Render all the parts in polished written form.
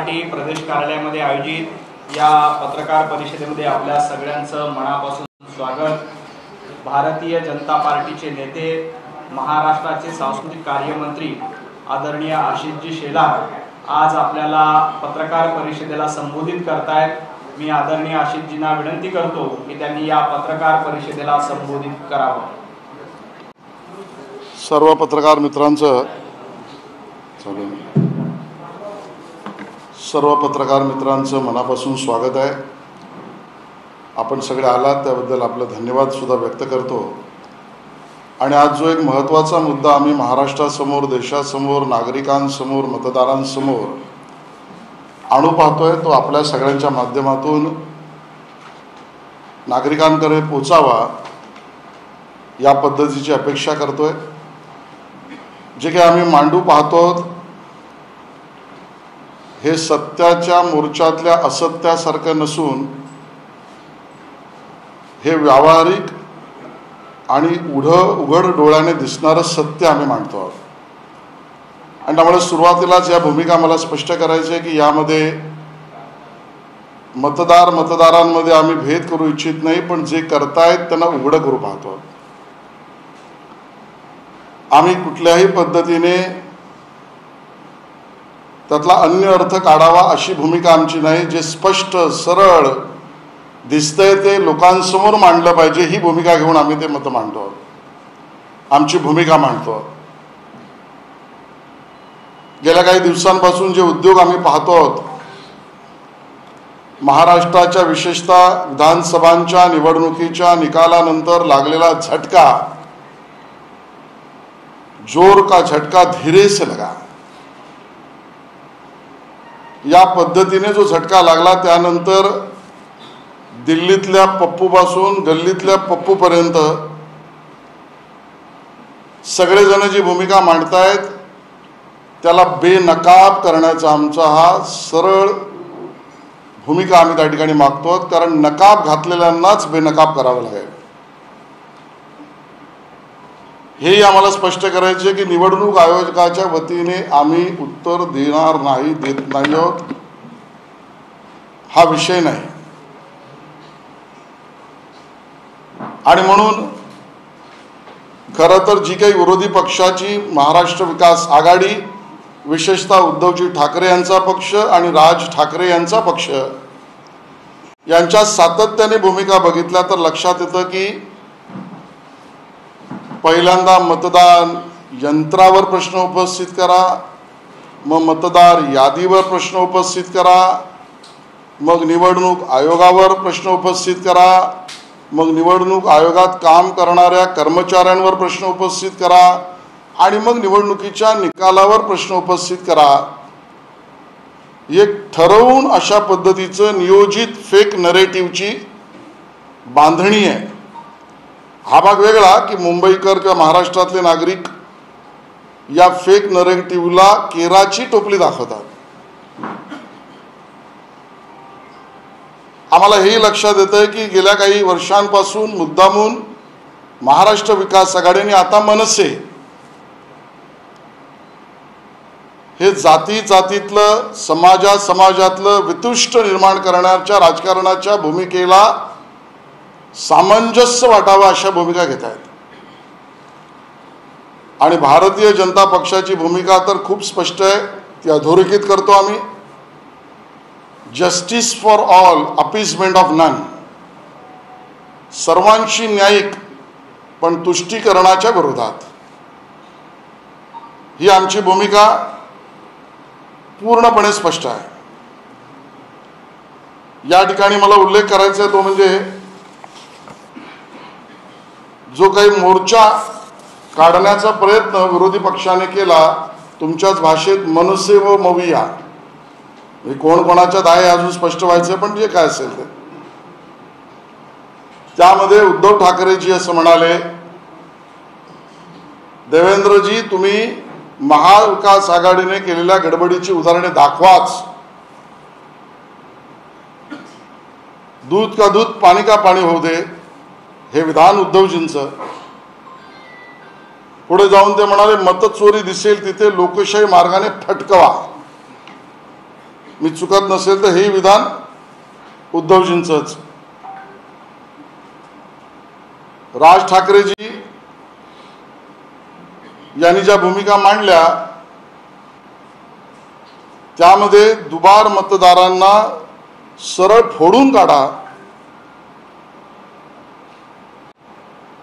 प्रदेश कार्यालयामध्ये आयोजित या पत्रकार परिषदेमध्ये आपल्या सगळ्यांचं मनापासून स्वागत। भारतीय जनता पार्टीचे नेते, महाराष्ट्राचे सांस्कृतिक कार्यमंत्री आदरणीय आशिषजी शेलार आज आपल्याला पत्रकार परिषदेला संबोधित करतायत। मी आदरणीय आशिषजींना विनंती करतो की त्यांनी या पत्रकार परिषदेला संबोधित करावं। सर्व पत्रकार मित्रांचं मनापासून स्वागत आहे। आपण सगळे आलात त्याबद्दल आपलं धन्यवाद सुद्धा व्यक्त करतो। आणि आज जो एक महत्त्वाचा मुद्दा आम्ही महाराष्ट्रासमोर, देशासमोर, नागरिकांसमोर, मतदारांसमोर आणू पाहतोय तो आपल्या सगळ्यांच्या माध्यमातून नागरिकांकडे पोचावा या पद्धतीची अपेक्षा करतोय। जे काही आम्ही मांडू पाहतो हे सत्याच्या मोर्चातल्या असत्यासारखं नसून हे व्यावहारिक आणि उघड डोळ्याने दिसणारं सत्य आम्ही मांडतो आहोत। आणि त्यामुळे सुरुवातीलाच या भूमिका मला स्पष्ट करायची आहे की यामध्ये मतदारांमध्ये आम्ही भेद करू इच्छित नाही, पण जे करतायत त्यांना उघडं करू पाहतो। आम्ही कुठल्याही पद्धतीने त्यातला अन्य अर्थ काढावा अशी भूमिका आमची नाही। जे स्पष्ट सरळ दिसतंय ते लोकांसमोर मांडलं पाहिजे ही भूमिका घेऊन आम्ही ते मत मांडतो, आमची भूमिका मांडतो। गेल्या काही दिवसांपासून जे उद्योग आम्ही पाहतो आहोत, महाराष्ट्राच्या विशेषतः विधानसभांच्या निवडणुकीच्या निकालानंतर लागलेला झटका, जोर का झटका धीरे से लगा, या पद्धतीने जो झटका लागला त्यानंतर दिल्लीतल्या पप्पूपासून गल्लीतल्या पप्पूपर्यंत सगळेजण जी भूमिका मांडतायत त्याला बेनकाब करण्याचा आमचा हा सरळ भूमिका आम्ही त्या ठिकाणी मागतो। कारण नकाब घातलेल्यांनाच बेनकाब करावं लागेल हेही आम्हाला स्पष्ट करायचे की निवडणूक आयोगाच्या वतीने आम्ही उत्तर देणार नाही, देत नाही आहोत, हा विषय नाही। आणि म्हणून खरं तर जी काही विरोधी पक्षाची महाराष्ट्र विकास आघाडी, विशेषतः उद्धवजी ठाकरे यांचा पक्ष आणि राज ठाकरे यांचा पक्ष यांच्या सातत्याने भूमिका बघितल्या तर लक्षात येतं की पहिल्यांदा मतदान यंत्रावर प्रश्न उपस्थित करा, मग मतदार यादीवर प्रश्न उपस्थित करा, मग निवडणूक आयोगावर प्रश्न उपस्थित करा, मग निवडणूक आयोगात काम करणाऱ्या कर्मचाऱ्यांवर प्रश्न उपस्थित करा आणि मग निवडणुकीच्या निकालावर प्रश्न उपस्थित करा। एक ठरवून अशा पद्धतीचं नियोजित फेक नरेटिव्हची बांधणी आहे। हा भाग वेगळा की मुंबईकर किंवा महाराष्ट्रातले नागरिक या फेक नरेटिव्हला केराची टोपली दाखवतात। आम्हाला हेही लक्षात येतंय की गेल्या काही वर्षांपासून मुद्दामून महाराष्ट्र विकास आघाडीने आता मनसे हे जातीतलं समाजातलं वितुष्ट निर्माण करण्याच्या राजकारणाच्या भूमिकेला सामंजस्य वाटावा अशा भूमिका घेत आहेत। आणि भारतीय जनता पक्षाची भूमिका तर खूप स्पष्ट आहे, ती अधोरेखित करतो आम्ही। Justice for all, appeasement of none, सर्वांशी न्यायिक पण तुष्टीकरणाच्या विरोधात ही आमची भूमिका पूर्णपणे स्पष्ट आहे। या ठिकाणी मला उल्लेख करायचा आहे तो म्हणजे जो काही मोर्चा काढण्याचा प्रयत्न विरोधी पक्षाने केला तुमच्याच भाषेत मनसे व मविया, कोण कोणाच्यात आहे अजून स्पष्ट व्हायचं, पण जे काय असेल ते, त्यामध्ये उद्धव ठाकरेजी असं म्हणाले, देवेंद्रजी तुम्ही महाविकास आघाडीने केलेल्या गडबडीची उदाहरणे दाखवाच, दूध का दूध पाणी का पाणी होऊ दे, हे विधान उद्धवजींचं। पुढे जाऊन ते म्हणाले मतचोरी दिसेल तिथे लोकशाही मार्गाने फटकवा। मी चुकत नसेल तर हे विधान उद्धवजींचंच. राज ठाकरेजी यांनी ज्या भूमिका मांडल्या त्यामध्ये दुबार मतदारांना सरळ फोडून काढा,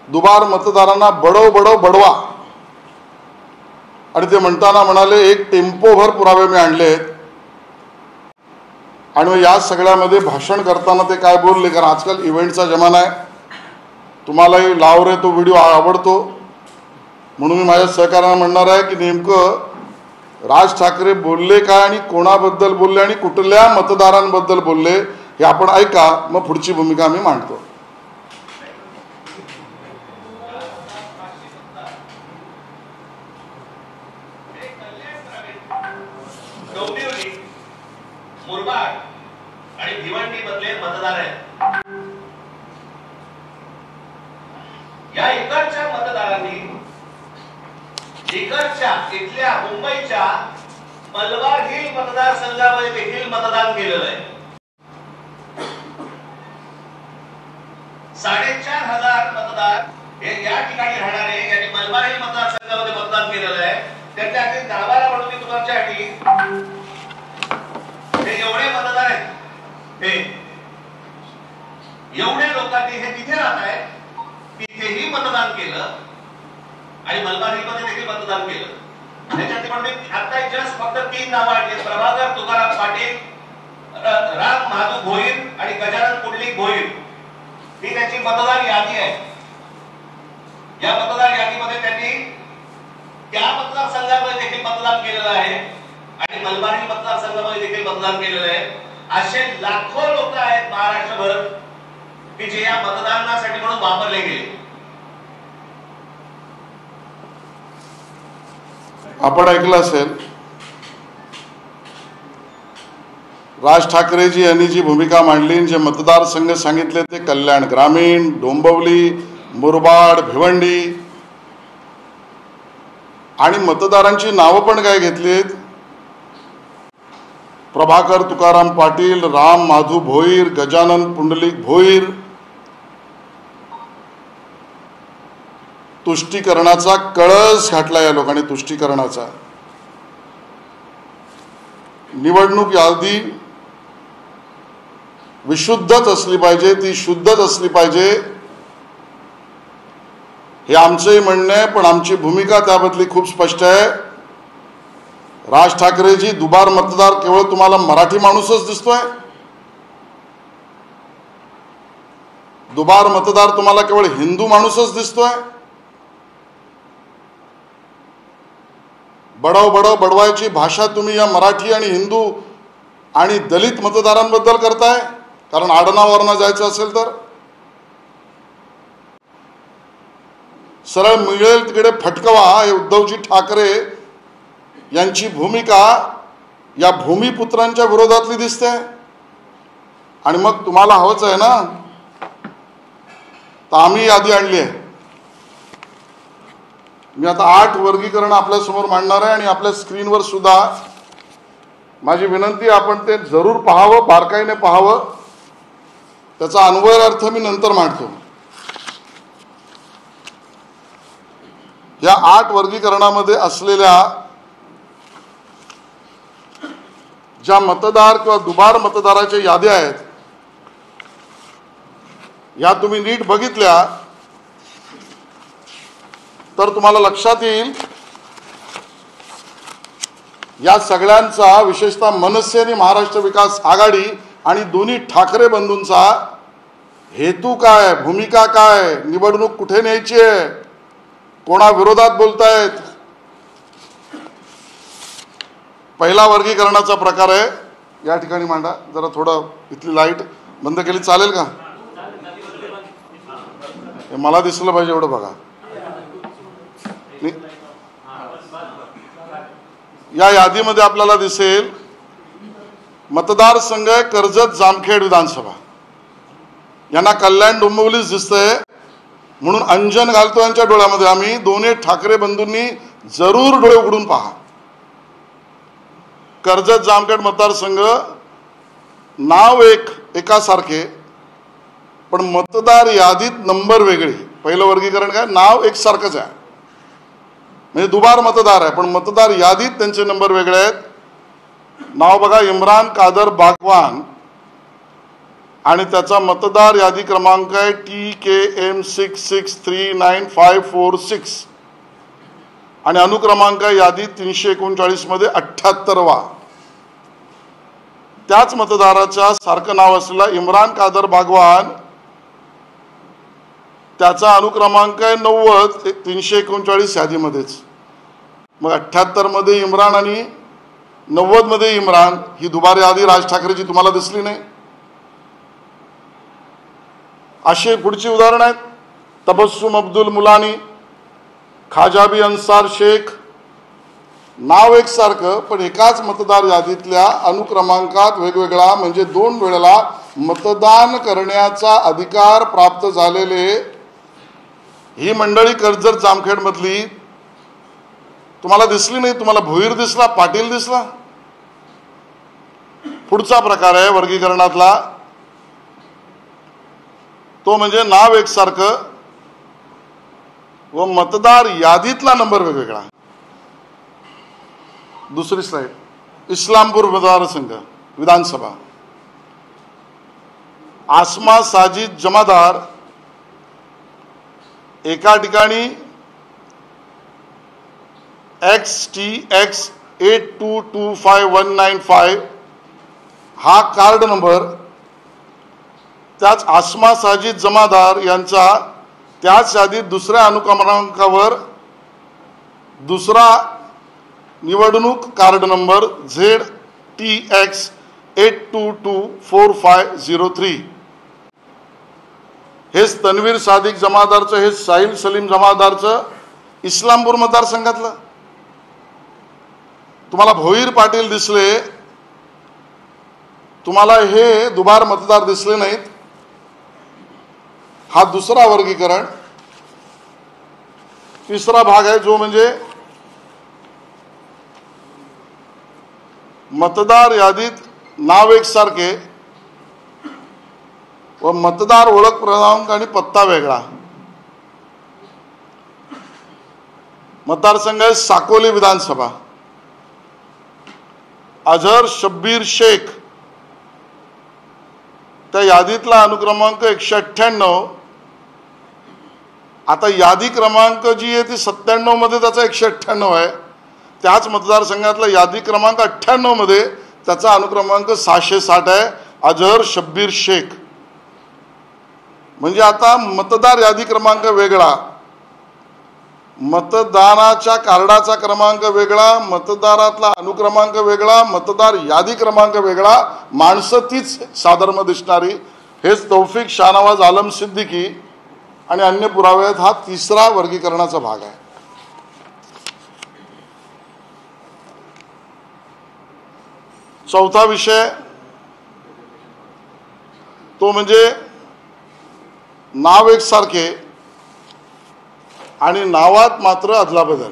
दुबार मतदारांना बडव बडव बडवा, आणि ते म्हणताना म्हणाले एक टेम्पोभर पुरावे मी आणलेत. आणि मग या सगळ्यामध्ये भाषण करताना ते काय बोलले, कारण आजकाल इव्हेंटचा जमाना आहे, तुम्हालाही लाव रे तो व्हिडिओ आवडतो, म्हणून मी माझ्या सहकार्यांना म्हणणार आहे की नेमकं राज ठाकरे बोलले काय आणि कोणाबद्दल बोलले आणि कुठल्या मतदारांबद्दल बोलले हे आपण ऐका, मग पुढची भूमिका आम्ही मांडतो. मुरबाड आणि भिवंडी मधले मतदार आहेत. या इकडच्या मतदारांनी इकडच्या इथल्या मुंबईच्या मलबार हिल मतदारसंघामध्ये देखील मतदान केलेलं आहे. 4,500 मतदार हे या ठिकाणी राहणारे यांनी मलबार हिल मतदारसंघामध्ये मतदान केलेलं आहे. त्याच्यातील 10-12 म्हणून मी तुमच्यासाठी हे एवढे मतदार आहेत, हे एवढे लोकांनी हे तिथे राहत आहेत, तिथेही मतदान केलं आणि मलबार हिलमध्ये देखील मतदान केलं. त्याच्यात पण मी आता जस्ट फक्त 3 नावं आणली: प्रभाकर तुकाराम पाटील, राम महादू भोईर आणि गजानन पुंडलिक भोईर. ही त्याची मतदार यादी आहे. या मतदार यादीमध्ये त्यांनी त्या मतदारसंघामध्ये देखील मतदान केलेलं आहे आणि मलबार हिल मतदारसंघामध्ये देखील मतदान केलेलं आहे. असे लाखो लोक आहेत महाराष्ट्रभर की जे या मतदानासाठी म्हणून वापरले गेले. आपण ऐकलं असेल राज ठाकरेजी यांनी जी भूमिका मांडली, जे मतदारसंघ सांगितले ते कल्याण ग्रामीण, डोंबिवली, मुरबाड, भिवंडी, आणि मतदारांची नावं पण काय घेतलीत: प्रभाकर तुकाराम पाटील, राम माधू भोईर, गजानन पुंडलिक भोईर. तुष्टीकरणाचा कळस घातला या लोकांनी, तुष्टीकरणाचा. निवडणूक यादी विशुद्धच असली पाहिजे, ती शुद्धच असली पाहिजे, हे आमचंही म्हणणं आहे, पण आमची भूमिका त्याबद्दली खूप स्पष्ट आहे. राज ठाकरेजी, दुबार मतदार केवळ तुम्हाला मराठी माणूसच दिसतोय? दुबार मतदार तुम्हाला केवळ हिंदू माणूसच दिसतोय? बडव बडव बडवायची भाषा तुम्ही या मराठी आणि हिंदू आणि दलित मतदारांबद्दल करताय? कारण आडनावरनं जायचं असेल तर सरळ मिळेल तिकडे फटकवा. हे उद्धवजी ठाकरे यांची भूमिका या भूमिपुत्रांच्या विरोधातली दिसते. आणि मग तुम्हाला हवंच आहे ना, तर आम्ही यादी आणली आहे. मी आता 8 वर्गीकरण आपल्या समोर मांडणार आहे आणि आपल्या स्क्रीनवर सुद्धा माझी विनंती, आपण ते जरूर पाहावं, बारकाईने पाहावं. त्याचा अन्वय अर्थ मी नंतर मांडतो. या 8 वर्गीकरणामध्ये असलेल्या ज्या मतदार किंवा दुबार मतदाराच्या याद्या आहेत, या तुम्ही नीट बघितल्या तर तुम्हाला लक्षात येईल या सगळ्यांचा, विशेषतः मनसे आणि महाराष्ट्र विकास आघाडी आणि दोन्ही ठाकरे बंधूंचा हेतू काय, भूमिका काय, निवडणूक कुठे न्यायची आहे, कोणा विरोधात बोलतायत. पहिला वर्गीकरणाचा प्रकार आहे, या ठिकाणी मांडा. जरा थोडं इथली लाईट बंद केली चालेल का? हे मला दिसलं पाहिजे एवढं बघा. या यादीमध्ये आपल्याला दिसेल मतदारसंघ कर्जत जामखेड विधानसभा, यांना कल्याण डोंबिवलीच दिसतंय, म्हणून अंजन घालतो यांच्या डोळ्यामध्ये आम्ही. दोन्ही ठाकरे बंधूंनी जरूर डोळे उघडून पहा. कर्जत जामखेड मतदारसंघ नाव एकासारखे पण मतदार यादीत नंबर वेगळे. पहिलं वर्गीकरण काय, नाव एकसारखंच आहे म्हणजे दुबार मतदार आहे, पण मतदार यादीत त्यांचे नंबर वेगळे आहेत. नाव बघा, इम्रान कादर बागवान आणि त्याचा मतदार यादी क्रमांक आहे TKM 663956 आणि अनुक्रमांक यादी 339 मध्ये 78वा. त्याच मतदाराच्या सारखं नाव असलेला इम्रान कादर बागवान, त्याचा अनुक्रमांक आहे 90 339 यादीमध्येच. मग 78 मध्ये इम्रान आणि 90 मध्ये इम्रान, ही दुबार यादी राज ठाकरेची तुम्हाला दिसली नाही. असे पुढची उदाहरण आहेत. तबस्सुम अब्दुल मुलानी, खाजाबी अन्सार शेख, नाव एकसारखं पण एकाच मतदार यादीतल्या अनुक्रमांकात वेगवेगळा, म्हणजे 2 वेळेला मतदान करण्याचा अधिकार प्राप्त झालेले ही मंडळी कर्जत जामखेड मधली तुम्हाला दिसली नाही. तुम्हाला भोईर दिसला, पाटील दिसला. पुढचा प्रकार आहे वर्गीकरणातला, तो म्हणजे नाव एकसारखं व मतदार यादीतला नंबर वेगवेगळा. दुसरी स्लाइड, इस्लामपूर मतदारसंघ विधानसभा. आसमा साजिद जमादार एका ठिकाणी XTX 8225195 हा कार्ड नंबर, त्याच आसमा साजिद जमादार यांचा त्याच यादीत दुसऱ्या अनुक्रमांकावर दुसरा निवडणूक कार्ड नंबर ZTX 8224503. हेच तन्वीर सादिक जमादारचं, हे साहिल सलीम जमादारचं इस्लामपूर मतदारसंघातलं. तुम्हाला भोईर पाटील दिसले, तुम्हाला हे दुबार मतदार दिसले नाहीत. हा दुसरा वर्गीकरण. तिसरा भाग आहे जो म्हणजे मतदार यादीत नाव एकसारखे व मतदार ओळख क्रमांक आणि पत्ता वेगळा. मतदारसंघ आहे साकोली विधानसभा. अझहर शब्बीर शेख, त्या यादीतला अनुक्रमांक 198. आता यादी क्रमांक जी आहे ती 97 मध्ये त्याचा 198 आहे. त्याच मतदारसंघातला यादी क्रमांक 98 मध्ये त्याचा अनुक्रमांक 660 आहे, अझहर शब्बीर शेख. म्हणजे आता मतदार यादी क्रमांक वेगळा, मतदानाच्या कार्डाचा क्रमांक वेगळा, मतदारातला अनुक्रमांक वेगळा, मतदार यादी क्रमांक वेगळा, माणसं तीच साधर्म दिसणारी. हेच तौफिक शाहनवाज आलम सिद्दीकी आणि अन्य पुरावे आहेत. हा तिसरा वर्गीकरणाचा भाग आहे. चौथा विषय तो म्हणजे नाव एकसारखे आणि नावात मात्र अदलाबदल.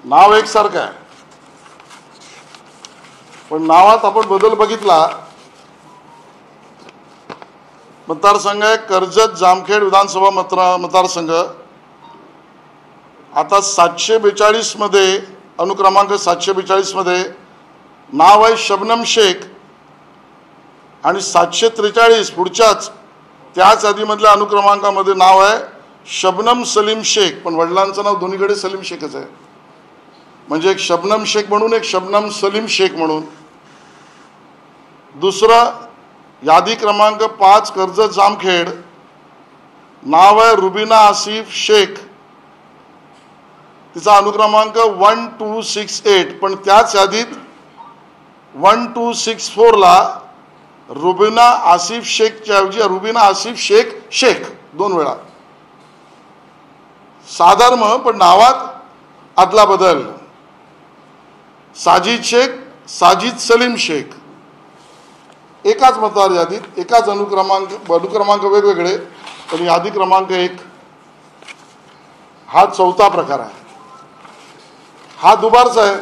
नाव एकसारखं आहे पण नावात आपण बदल बघितला. मतदारसंघ आहे कर्जत जामखेड विधानसभा मतदारसंघ. आता 742 मध्ये अनुक्रमांक 742 मध्ये नाव आहे शबनम शेख आणि 743 पुढच्याच त्याच यादीमधल्या अनुक्रमांकामध्ये नाव आहे शबनम सलीम शेख, पण वडिलांचं नाव दोन्हीकडे सलीम शेखच आहे. म्हणजे एक शबनम शेख म्हणून, एक शबनम सलीम शेख म्हणून. दुसरं यादी क्रमांक 5 कर्जत जामखेड, नाव आहे रुबीना आसिफ शेख, तिचा अनुक्रमांक 1268, पण त्याच यादीत 1264 ला रुबीना आसिफ शेखच्या ऐवजी रुबीना आसिफ शेख शेख 2 वेळा. साधर्म पण नावात आदला बदल. साजिद शेख, साजिद सलीम शेख, एकाच मतदार यादीत एकाच अनुक्रमांक वेगवेगळे पण यादी क्रमांक 1. हा चौथा प्रकार आहे. हा दुबारचा आहे.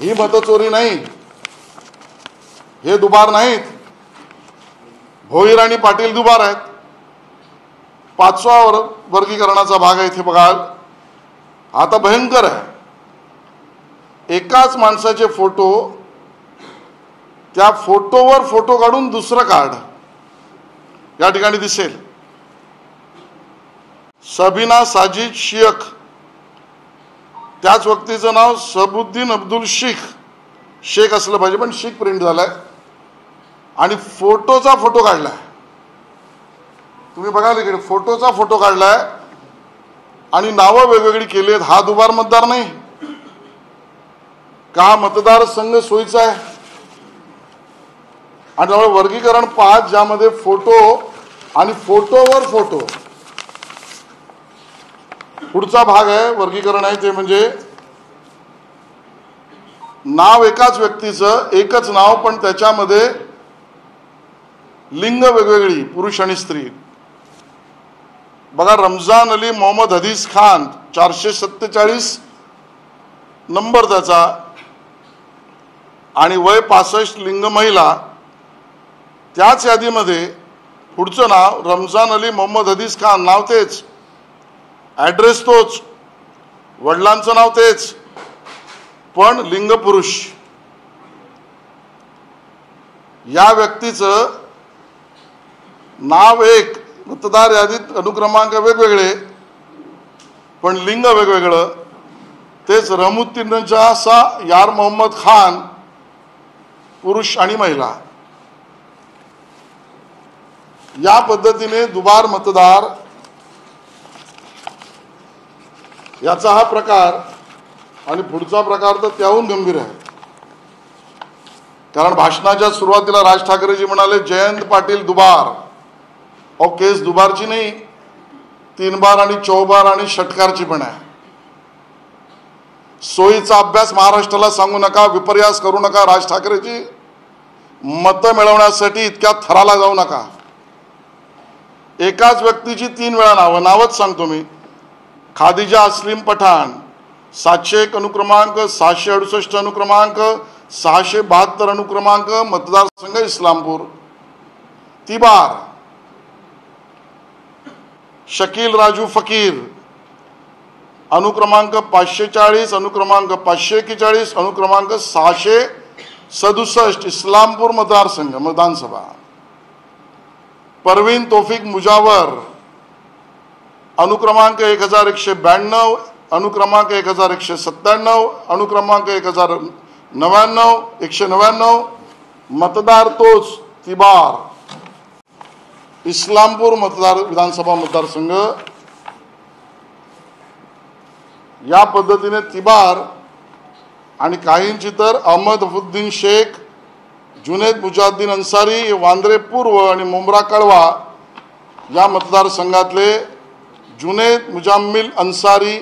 ही मतचोरी नाही, हे दुबार नाहीत. भोईर आणि पाटील दुबार आहेत. पाचवा वर्गीकरणाचा भाग आहे. इथे बघाल आता भयंकर आहे. एकाच माणसाचे फोटो, त्या फोटोवर फोटो काढून दुसरं कार्ड या ठिकाणी दिसेल. सबीना साजिद शेख, त्याच व्यक्तीचं नाव सबुद्दीन अब्दुल शेख असलं पाहिजे, पण शेख प्रिंट झालाय आणि फोटोचा फोटो काढलाय. तुम्ही बघाल इकडे फोटोचा फोटो काढलाय आणि नावं वेगवेगळी केली आहेत. हा दुबार मतदार नाही का? हा मतदार संघ सोयीचा आहे. आणि त्यामुळे वर्गीकरण 5 ज्यामध्ये फोटो आणि फोटोवर फोटो. पुढचा भाग आहे वर्गीकरण आहे ते म्हणजे नाव एकाच व्यक्तीचं, एकच नाव पण त्याच्यामध्ये लिंग वेगवेगळी, पुरुष आणि स्त्री. बघा रमजान अली मोहम्मद हदीस खान 447 नंबर त्याचा आणि वय 65, लिंग महिला. त्याच यादीमध्ये पुढचं नाव रमजान अली मोहम्मद हदीस खान, नाव तेच, ॲड्रेस तोच, वडिलांचं नाव तेच, पण लिंग पुरुष. या व्यक्तीचं नाव एक, मतदार यादीत अनुक्रमांक वेगवेगळे पण लिंग वेगवेगळं. तेच रहमुद्दीनचा यार मोहम्मद खान, पुरुष आणि महिला. या पद्धतीने दुबार मतदार याचा हा प्रकार. आणि पुढचा प्रकार तर त्याहून गंभीर आहे. कारण भाषणाच्या सुरुवातीला राज ठाकरेजी म्हणाले जयंत पाटील दुबार. अहो केस दुबारची नाही, 3 बार आणि 4 बार आणि षटकारची पण आहे. सोयीचा अभ्यास महाराष्ट्राला सांगू नका, विपर्यास करू नका. राज ठाकरेजी मतं मिळवण्यासाठी इतक्या थराला जाऊ नका. एकाच व्यक्तीची 3 वेळा नावच सांगतो मी. खादिजा अस्लीम पठाण 701 अनुक्रमांक, 668 अनुक्रमांक, 672 अनुक्रमांक, मतदारसंघ इस्लामपूर. तिबार शकील राजू फकीर अनुक्रमांक 540, अनुक्रमांक 541, अनुक्रमांक 667 इस्लामपूर मतदारसंघ विधानसभा. परवीन तौफिक मुजावर अनुक्रमांक 1192, अनुक्रमांक 1197, अनुक्रमांक 1099, 199. मतदार तोच, तिबार, इस्लामपूर विधानसभा मतदारसंघ. या पद्धतीने तिबार आणि काहींची तर अहमदउद्दीन शेख, जुनेद मुजाद्दीन अन्सारी, वांद्रे पूर्व आणि मुंब्रा कळवा या मतदारसंघातले जुनेद मुजाम्मिल अन्सारी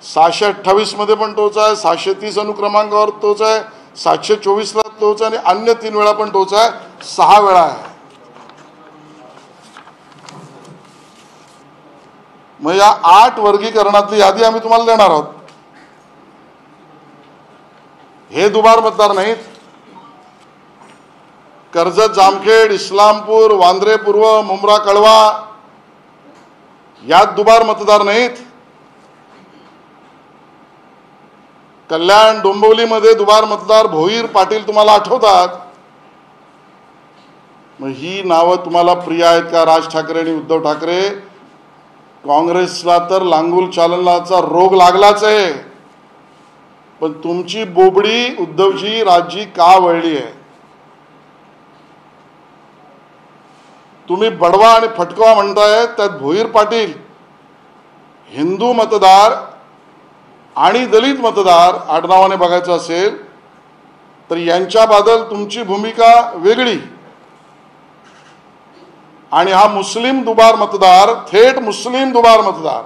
628 मध्ये पण तोच आहे, 630 अनुक्रमांकावर तोच आहे, 724 ला तोच आहे आणि अन्य 3 वेळा पण तोच आहे, 6 वेळा आहे. मग या 8 वर्गीकरणातली यादी आम्ही तुम्हाला देणार आहोत. हे दुबार मतदार नाहीत. कर्जत जामखेड, इस्लामपूर, वांद्रे पूर्व, मुंब्रा कळवा यात दुबार मतदार नाहीत. कल्याण डोंबिवलीमध्ये दुबार मतदार भोईर पाटील तुम्हाला आठवतात. मग ही नावं तुम्हाला प्रिय आहेत का? राज ठाकरे आणि उद्धव ठाकरे. काँग्रेसला तर लांगुल चालनाचा रोग लागलाच आहे, पण तुमची बोबडी उद्धवजी राजजी का वळली आहे? तुम्ही बडवा आणि फटकवा म्हणताय, त्यात भोईर पाटील हिंदू मतदार आणि दलित मतदार आडनावाने बघायचं असेल तर यांच्याबद्दल तुमची भूमिका वेगळी. आणि हा मुस्लिम दुबार मतदार, थेट मुस्लिम दुबार मतदार,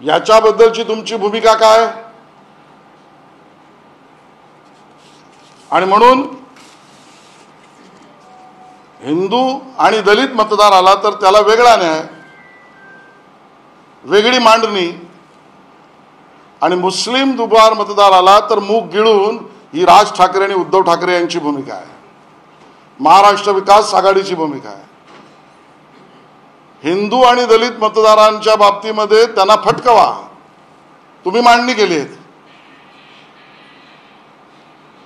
याच्याबद्दलची तुमची भूमिका काय? आणि म्हणून हिंदू आणि दलित मतदार आला तर त्याला वेगळा न्याय, वेगळी मांडणी आणि मुस्लिम दुबार मतदार आला तर मूग गिळून ही राज ठाकरे आणि उद्धव ठाकरे यांची भूमिका आहे, महाराष्ट्र विकास आघाडीची भूमिका आहे. हिंदू आणि दलित मतदारांच्या बाबतीमध्ये त्यांना फटकवा, तुम्ही मांडणी केली आहे.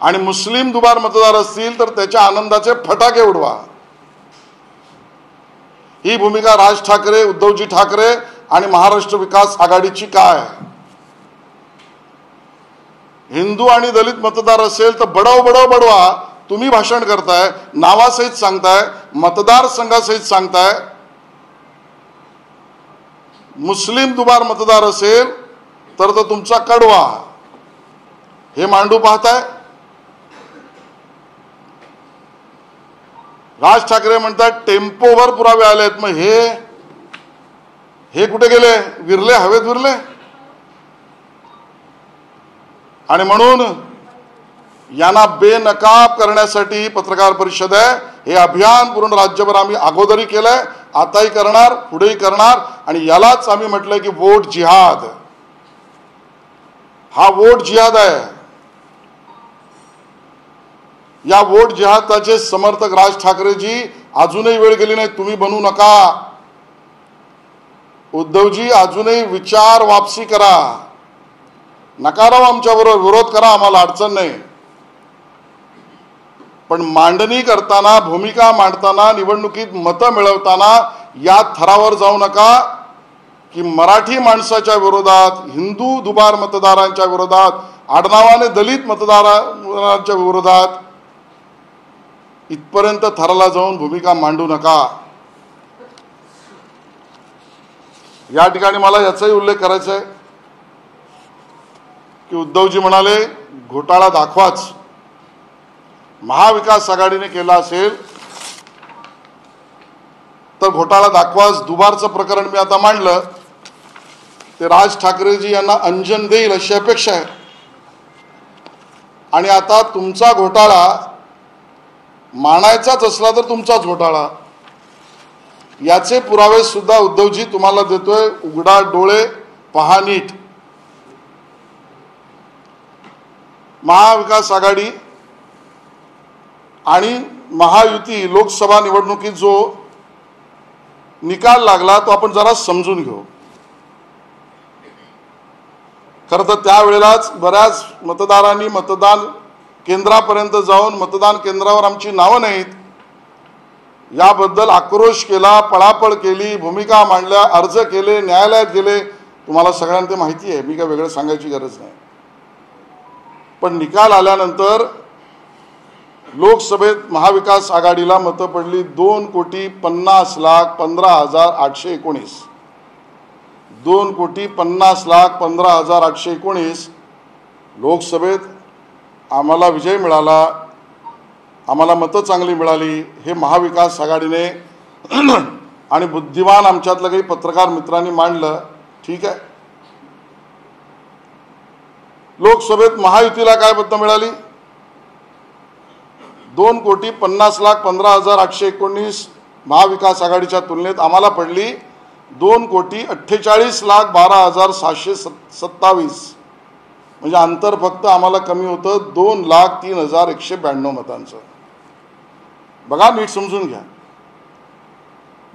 आणि मुस्लिम दुबार मतदार असतील तर त्याच्या आनंदाचे फटाके उडवा. ही भूमिका राज ठाकरे, उद्धवजी ठाकरे आणि महाराष्ट्र विकास आघाडीची काय? हिंदू आणि दलित मतदार असेल तर बडवा. तुम्ही भाषण करताय, नावासहित सांगताय, मतदारसंघासहित सांगताय. मुस्लिम दुबार मतदार असेल तर तुमचा कडवा हे मांडू पाहताय. राज ठाकरे म्हणतात टेम्पोवर पुरावे आलेत. मग हे कुठे गेले? विरले, हवेत विरले. आणि म्हणून यांना बेनकाब करण्यासाठी पत्रकार परिषद आहे. हे अभियान पूर्ण राज्यभर आम्ही अगोदरही केलंय, आताही करणार, पुढेही करणार. आणि यालाच आम्ही म्हटलंय की वोट जिहाद. हा वोट जिहाद आहे. या वोट जिहादाचे समर्थक राज ठाकरेजी अजूनही वेळ गेली नाही, तुम्ही बनू नका. उद्धवजी अजूनही विचार वापसी करा. नका राव आमच्याबरोबर, विरोध करा, आम्हाला अडचण नाही. पण मांडणी करताना, भूमिका मांडताना, निवडणुकीत मतं मिळवताना या थरावर जाऊ नका की मराठी माणसाच्या विरोधात, हिंदू दुबार मतदारांच्या विरोधात, आडनावाने दलित मतदारांच्या विरोधात इथपर्यंत थराला जाऊन भूमिका मांडू नका. या ठिकाणी मला याचाही उल्लेख करायचा आहे की उद्धवजी म्हणाले घोटाळा दाखवाच. महाविकास आघाडीने केला असेल तर घोटाळा दाखवाच. दुबारचं प्रकरण मी आता मांडलं ते राज ठाकरेजी यांना अंजन देईल अशी अपेक्षा आहे. आणि आता तुमचा घोटाळा मानायचाच असला तर तुमचाच घोटाळा, याचे पुरावे सुद्धा उद्धवजी तुम्हाला देतोय. उघडा डोळे, पहा नीट. महाविकास आघाडी आणि महायुती लोकसभा निवडणुकीत जो निकाल लागला तो आपण जरा समजून घेऊ. खरं तर त्यावेळेलाच बऱ्याच मतदारांनी मतदान केंद्रापर्यंत जाऊन मतदान केंद्रावर आमची नावं नाहीत याबद्दल आक्रोश केला, पळापळ केली, भूमिका मांडल्या, अर्ज केले, न्यायालयात गेले. तुम्हाला सगळ्यांना ते माहिती आहे, मी काय वेगळं सांगायची गरज नाही. पण निकाल आल्यानंतर लोकसभेत महाविकास आघाडीला मतं पडली 2,50,15,819. 2,50,15,819 लोकसभेत आम्हाला विजय मिळाला, आम्हाला मतं चांगली मिळाली. हे महाविकास आघाडीने आणि बुद्धिमान आमच्यातल्या काही पत्रकार मित्रांनी मांडलं. ठीक आहे. लोकसभेत महायुतीला काय मतं मिळाली? 2,50,15,819 महाविकास आघाडीच्या तुलनेत आम्हाला पडली 2,48,12,727. म्हणजे अंतर फक्त आम्हाला कमी होतं 2,03,192 मतांचं. बघा, नीट समजून घ्या.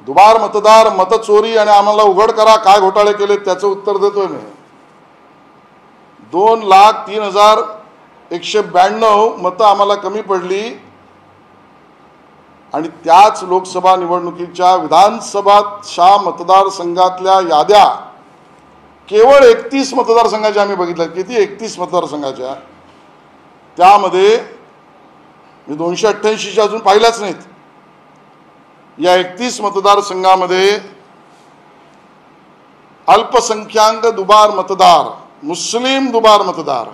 दुबार मतदार, मतचोरी आणि आम्हाला उघड करा काय घोटाळे केले त्याचं उत्तर देतोय मी. 2,03,192 मतं आम्हाला कमी पडली. आणि त्याच लोकसभा निवडणुकीच्या विधानसभा मतदारसंघातल्या याद्या केवळ 31 मतदारसंघाच्या आम्ही बघितल्या. किती? 31 मतदारसंघाच्या. त्यामध्ये मी 288च्या अजून पाहिल्याच नाहीत. या 31 मतदारसंघामध्ये अल्पसंख्याक दुबार मतदार, मुस्लिम दुबार मतदार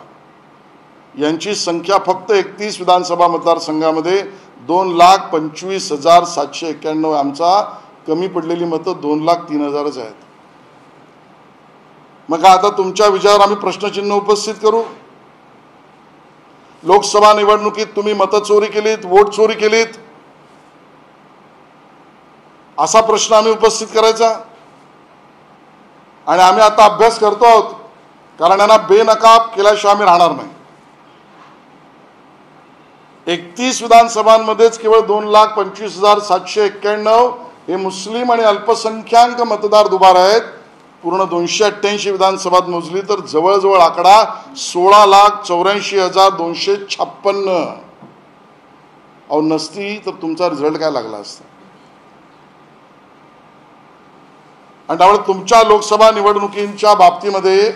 यांची संख्या फक्त 31 विधानसभा मतदारसंघामध्ये 2,25,791. आमचा कमी पडलेली मतं 2,03,000च आहेत. मग आता तुमच्या विचारावर आम्ही प्रश्नचिन्ह उपस्थित करू. लोकसभा निवडणुकीत तुम्ही मतं चोरी केलीत, वोट चोरी केलीत, असा प्रश्न आम्ही उपस्थित करायचा. आणि आम्ही आता अभ्यास करतो आहोत, कारण यांना बेनकाब केल्याशिवाय आम्ही राहणार नाही. 31 विधानसभांमध्येच केवळ 2,25,791 हे मुस्लिम आणि अल्पसंख्याक मतदार दुबार आहेत. पूर्ण 288 विधानसभात मोजली तर जवळजवळ आकडा 16,84,256. अहो नसती तर तुमचा रिझल्ट काय लागला असता. आणि त्यामुळे तुमच्या लोकसभा निवडणुकींच्या बाबतीमध्ये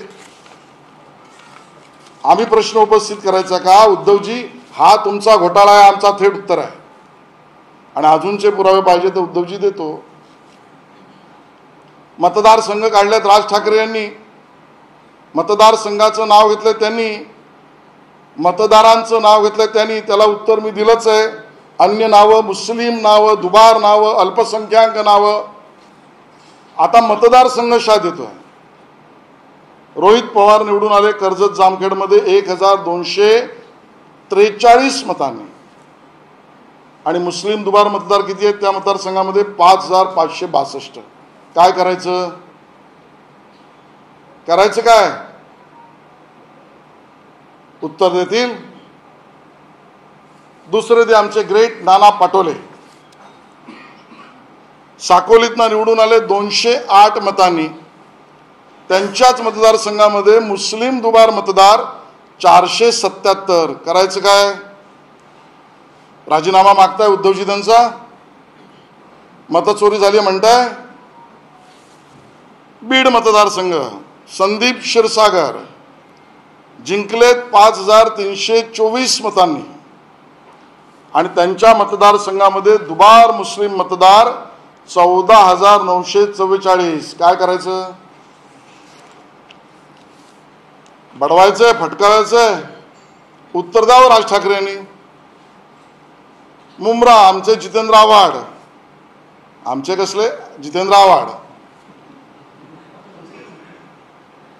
आम्ही प्रश्न उपस्थित करायचा का? उद्धवजी, हा तुमचा घोटाळा आहे, आमचा थेट उत्तर आहे. आणि अजूनचे पुरावे पाहिजे तर उद्धवजी देतो. मतदारसंघ काढलेत राज ठाकरे यांनी, मतदारसंघाचं नाव घेतलं त्यांनी, मतदारांचं नाव घेतलं त्यांनी. त्याला उत्तर मी दिलंच आहे. अन्य नावं, मुस्लिम नावं, दुबार नावं, अल्पसंख्याक नावं. आता मतदारसंघ शाद येतोय. रोहित पवार निवडून आले कर्जत जामखेडमध्ये 1,243 मतांनी. आणि मुस्लिम दुबार मतदार किती आहेत त्या मतदारसंघामध्ये? 5,562. काय करायचं? करायचं काय? उत्तर देतील. दुसरे ते आमचे ग्रेट नाना पाटोले साकोलीतनं निवडून आले 208 मतांनी. त्यांच्याच मतदारसंघामध्ये मुस्लिम दुबार मतदार 477. करायचं काय? राजीनामा मागताय उद्धवजी त्यांचा? मतचोरी झाली म्हणताय? बीड मतदारसंघ संदीप क्षीरसागर जिंकलेत 5,324 मतांनी. आणि त्यांच्या मतदारसंघामध्ये दुबार मुस्लिम मतदार 14,944. काय करायचं? बडवायचंय, फटकारायचंय? उत्तर द्यावं राज ठाकरे यांनी. मुंब्रा आमचे जितेंद्र आव्हाड. आमचे कसले? जितेंद्र आव्हाड.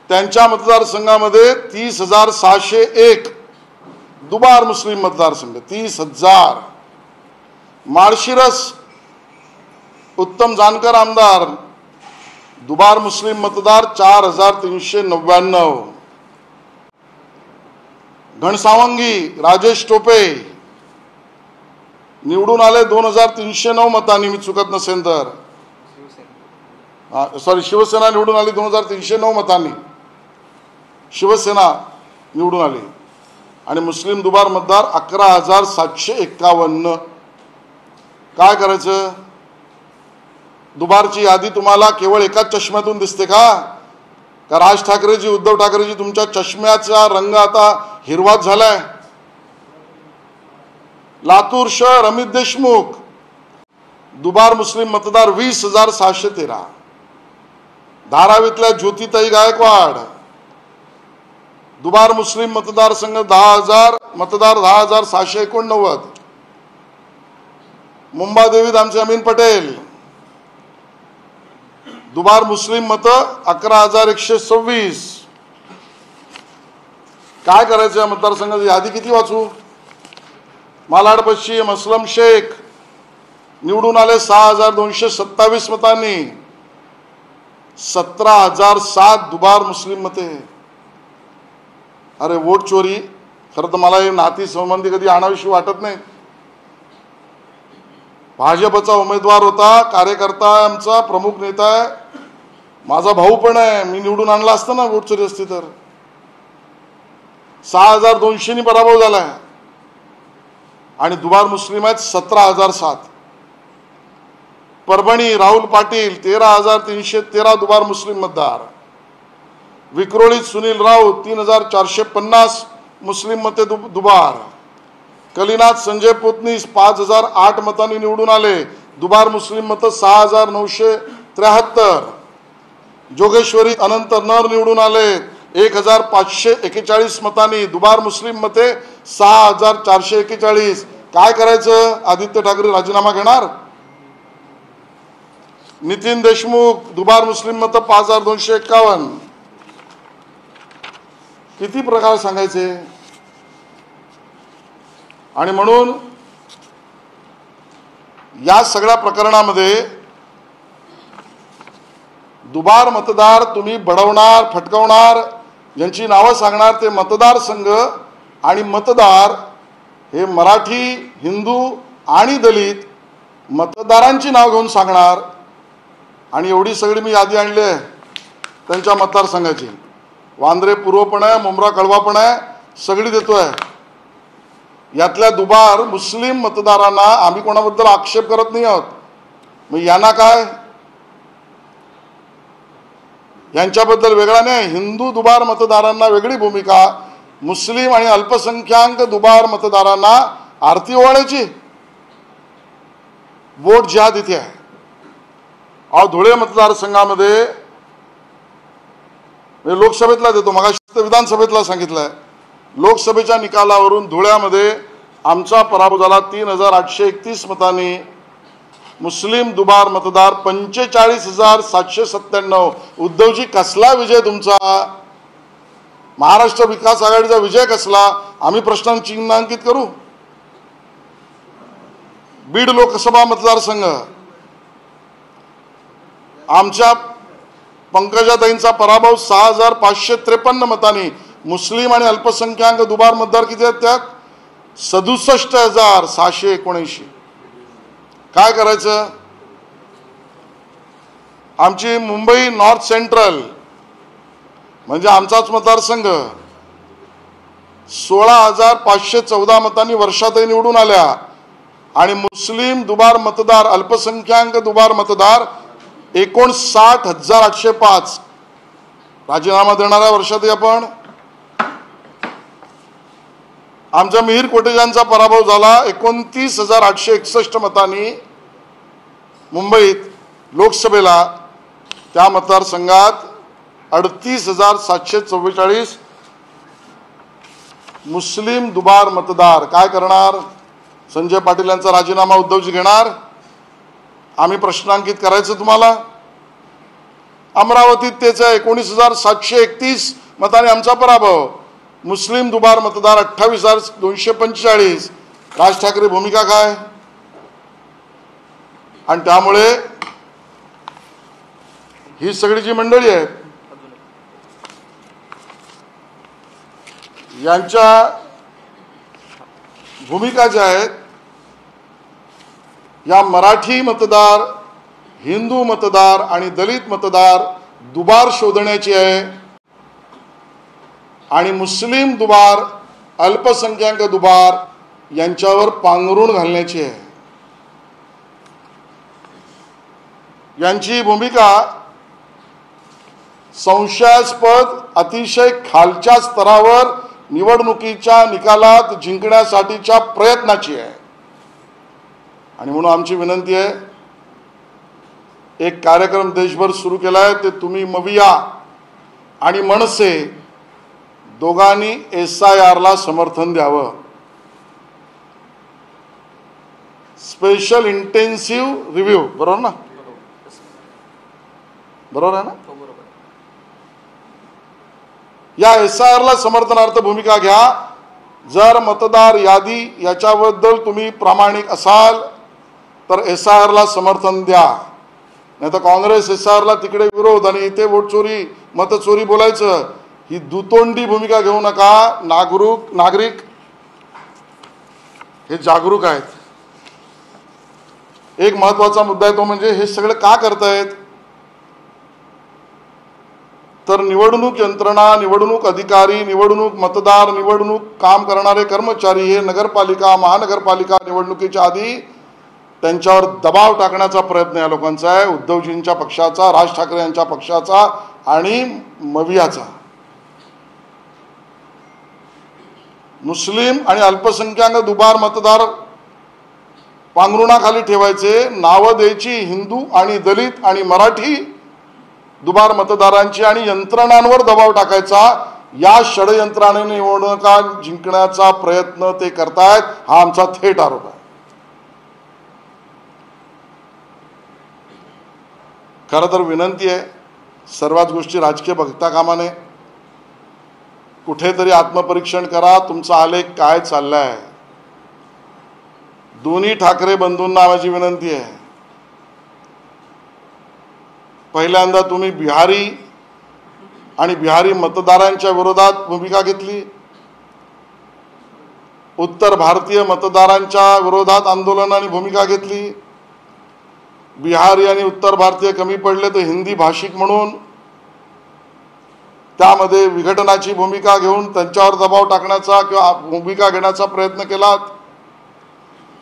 त्यांच्या मतदारसंघामध्ये 30,601 दुबार मुस्लिम मतदारसंघ. 30,000. माळशिरस उत्तम जानकर आमदार, दुबार मुस्लिम मतदार 4,399. घनसावंगी राजेश टोपे निवडून आले 2,309 मतांनी, मी चुकत नसेल तर. शिवसेना निवडून आली 2,309 मतांनी. शिवसेना निवडून आली. आणि मुस्लिम दुबार मतदार 11,751. काय करायचं? दुबारची यादी तुम्हाला केवळ एकाच चष्म्यातून दिसते का? का राज ठाकरेजी, उद्धव ठाकरेजी तुमच्या चष्म्याचा रंग आता हिरवाच झालाय? लातूर शहर अमित देशमुख दुबार मुस्लिम मतदार 20,613. धारावीतल्या ज्योतिताई गायकवाड दुबार मुस्लिम मतदारसंघ 10,000 मतदार 10,689. मुंबादेवीत आमचे अमीन पटेल दुबार मुस्लिम मत 11,126. काय करायचं या मतदारसंघाची यादी किती वाचू? मालाड पश्चिम असलम शेख निवडून आले 6,227 मतांनी. 17,007 दुबार मुस्लिम मते. अरे वोट चोरी. खरं तर मला हे नाती संबंधी कधी आणावीशी वाटत नाही. भाजपचा उमेदवार होता, कार्यकर्ता आमचा, प्रमुख नेता आहे, माझा भाऊ पण आहे. मी निवडून आणला असतं ना वोट चोरी असती तर. 6,200 पराभव झालाय. आणि दुबार मुस्लिम आहेत 17,007. परभणी राहुल पाटील 13,313 दुबार मुस्लिम मतदार. विक्रोळीत सुनील राऊत 3,450 मुस्लिम मते दुबार. कलिनाथ संजय पोतनीस 5,008 मतांनी निवडून आले. दुबार मुस्लिम मत 6,973. जोगेश्वरीत अनंत नर निवडून आले 1,541 मतांनी. दुबार मुस्लिम मते 6,441. काय करायचं? आदित्य ठाकरे राजीनामा घेणार? नितीन देशमुख दुबार मुस्लिम मत 5,251. किती प्रकार सांगायचे? आणि म्हणून या सगळ्या प्रकरणामध्ये दुबार मतदार तुम्ही बडवणार, फटकवणार, ज्यांची नावं सांगणार ते मतदारसंघ आणि मतदार हे मराठी, हिंदू आणि दलित मतदारांची नाव घेऊन सांगणार. आणि एवढी सगळी मी यादी आणली आहे त्यांच्या मतदारसंघाची. वांद्रे पूर्व पण आहे, मुंब्रा कळवा पण आहे, सगळी देतोय. यातल्या दुबार मुस्लिम मतदारांना आम्ही कोणाबद्दल आक्षेप करत नाही आहोत. मग यांना काय, यांच्याबद्दल वेगळा नाही. हिंदू दुबार मतदारांना वेगळी भूमिका, मुस्लिम आणि अल्पसंख्याक दुबार मतदारांना आरती ओवाळायची. वोट जिहाद इथे आहे. धुळे मतदारसंघामध्ये लोकसभेतला देतो, मगाशी विधानसभेतला सांगितलंय. लोकसभेच्या निकालावरून धुळ्यामध्ये आमचा पराभव झाला 3831 मतांनी. मुस्लिम दुबार मतदार 45,797. उद्धवजी कसला विजय तुमचा? महाराष्ट्र विकास आघाडीचा विजय कसला? आम्ही प्रश्न चिन्हांकित करू. बीड लोकसभा मतदारसंघ आमच्या पंकजाताईंचा पराभव 6,553 मतांनी. मुस्लिम आणि अल्पसंख्याक दुबार मतदार किती आहेत त्यात? 67,679. काय करायचं? आमची मुंबई नॉर्थ सेंट्रल म्हणजे आमचाच मतदारसंघ 16,514 मतांनी वर्षाताई निवडून आल्या. आणि मुस्लिम दुबार मतदार, अल्पसंख्याक दुबार मतदार 59,805. राजीनामा देणाऱ्या वर्षाताई आपण. आमच्या मिहीर कोटेजांचा पराभव झाला 29,861 मतांनी मुंबईत लोकसभेला. त्या मतदारसंघात 38,744 मुस्लिम दुबार मतदार. काय करणार? संजय पाटील यांचा राजीनामा उद्धवजी घेणार. आम्ही प्रश्नांकित करायचं तुम्हाला. अमरावतीत तेच आहे, 19,731 मतांनी आमचा पराभव. मुस्लिम दुबार मतदार 28,245. राज ठाकरे भूमिका काय? आणि त्यामुळे ही सगळी जी मंडळी आहे यांच्या भूमिका ज्या आहेत, या मराठी मतदार, हिंदू मतदार आणि दलित मतदार दुबार शोधण्याची आहे. आणि मुस्लिम दुबार, अल्पसंख्याक दुबार यांच्यावर पांघरून घालण्याची आहे. यांची भूमिका संशयास्पद, अतिशय खालच्या स्तरावर निवडणुकीच्या निकालात जिंकण्यासाठीच्या प्रयत्नाची आहे. आणि म्हणून आमची विनंती आहे, एक कार्यक्रम देशभर सुरू केला आहे. ते तुम्ही मविया आणि मनसे दोघांनी SIRला समर्थन द्यावं. स्पेशल इंटेन्सिव्ह रिव्ह्यू, बरोबर ना? बरोबर आहे ना? या SIRला समर्थनार्थ भूमिका घ्या. जर मतदार यादी याच्याबद्दल तुम्ही प्रामाणिक असाल तर SIRला समर्थन द्या. नाही तर काँग्रेस SIRला तिकडे विरोध आणि इथे वोट चोरी, मतचोरी बोलायचं. ही दुतोंडी भूमिका घेऊ नका. नागरिक हे जागरूक आहेत. एक महत्वाचा मुद्दा आहे तो म्हणजे हे सगळं का करतायत? तर निवडणूक यंत्रणा, निवडणूक अधिकारी, निवडणूक मतदार, निवडणूक काम करणारे कर्मचारी हे नगरपालिका, महानगरपालिका निवडणुकीच्या आधी त्यांच्यावर दबाव टाकण्याचा प्रयत्न या लोकांचा आहे. उद्धवजींच्या पक्षाचा, राज ठाकरे यांच्या पक्षाचा आणि मवियाचा. मुस्लिम आणि अल्पसंख्याक दुबार मतदार पांघरुणाखाली ठेवायचे, नावं द्यायची हिंदू आणि दलित आणि मराठी दुबार मतदारांची आणि यंत्रणांवर दबाव टाकायचा. या षडयंत्राने निवडणुका जिंकण्याचा प्रयत्न ते करतायत. हा आमचा थेट आरोप आहे. खरं तर विनंती आहे, सर्वच गोष्टी राजकीय बघता कामा नये. कुठेतरी आत्मपरीक्षण करा, तुमचा आलेख काय चाललाय. दोन्ही ठाकरे बंधूंना माझी विनंती आहे, पहिल्यांदा तुम्ही बिहारी आणि बिहारी मतदारांच्या विरोधात भूमिका घेतली, उत्तर भारतीय मतदारांच्या विरोधात आंदोलन आणि भूमिका घेतली, बिहारी आणि उत्तर भारतीय कमी पडले तर हिंदी भाषिक म्हणून त्यामध्ये विघटनाची भूमिका घेऊन त्यांच्यावर दबाव टाकण्याचा किंवा भूमिका घेण्याचा प्रयत्न केलात,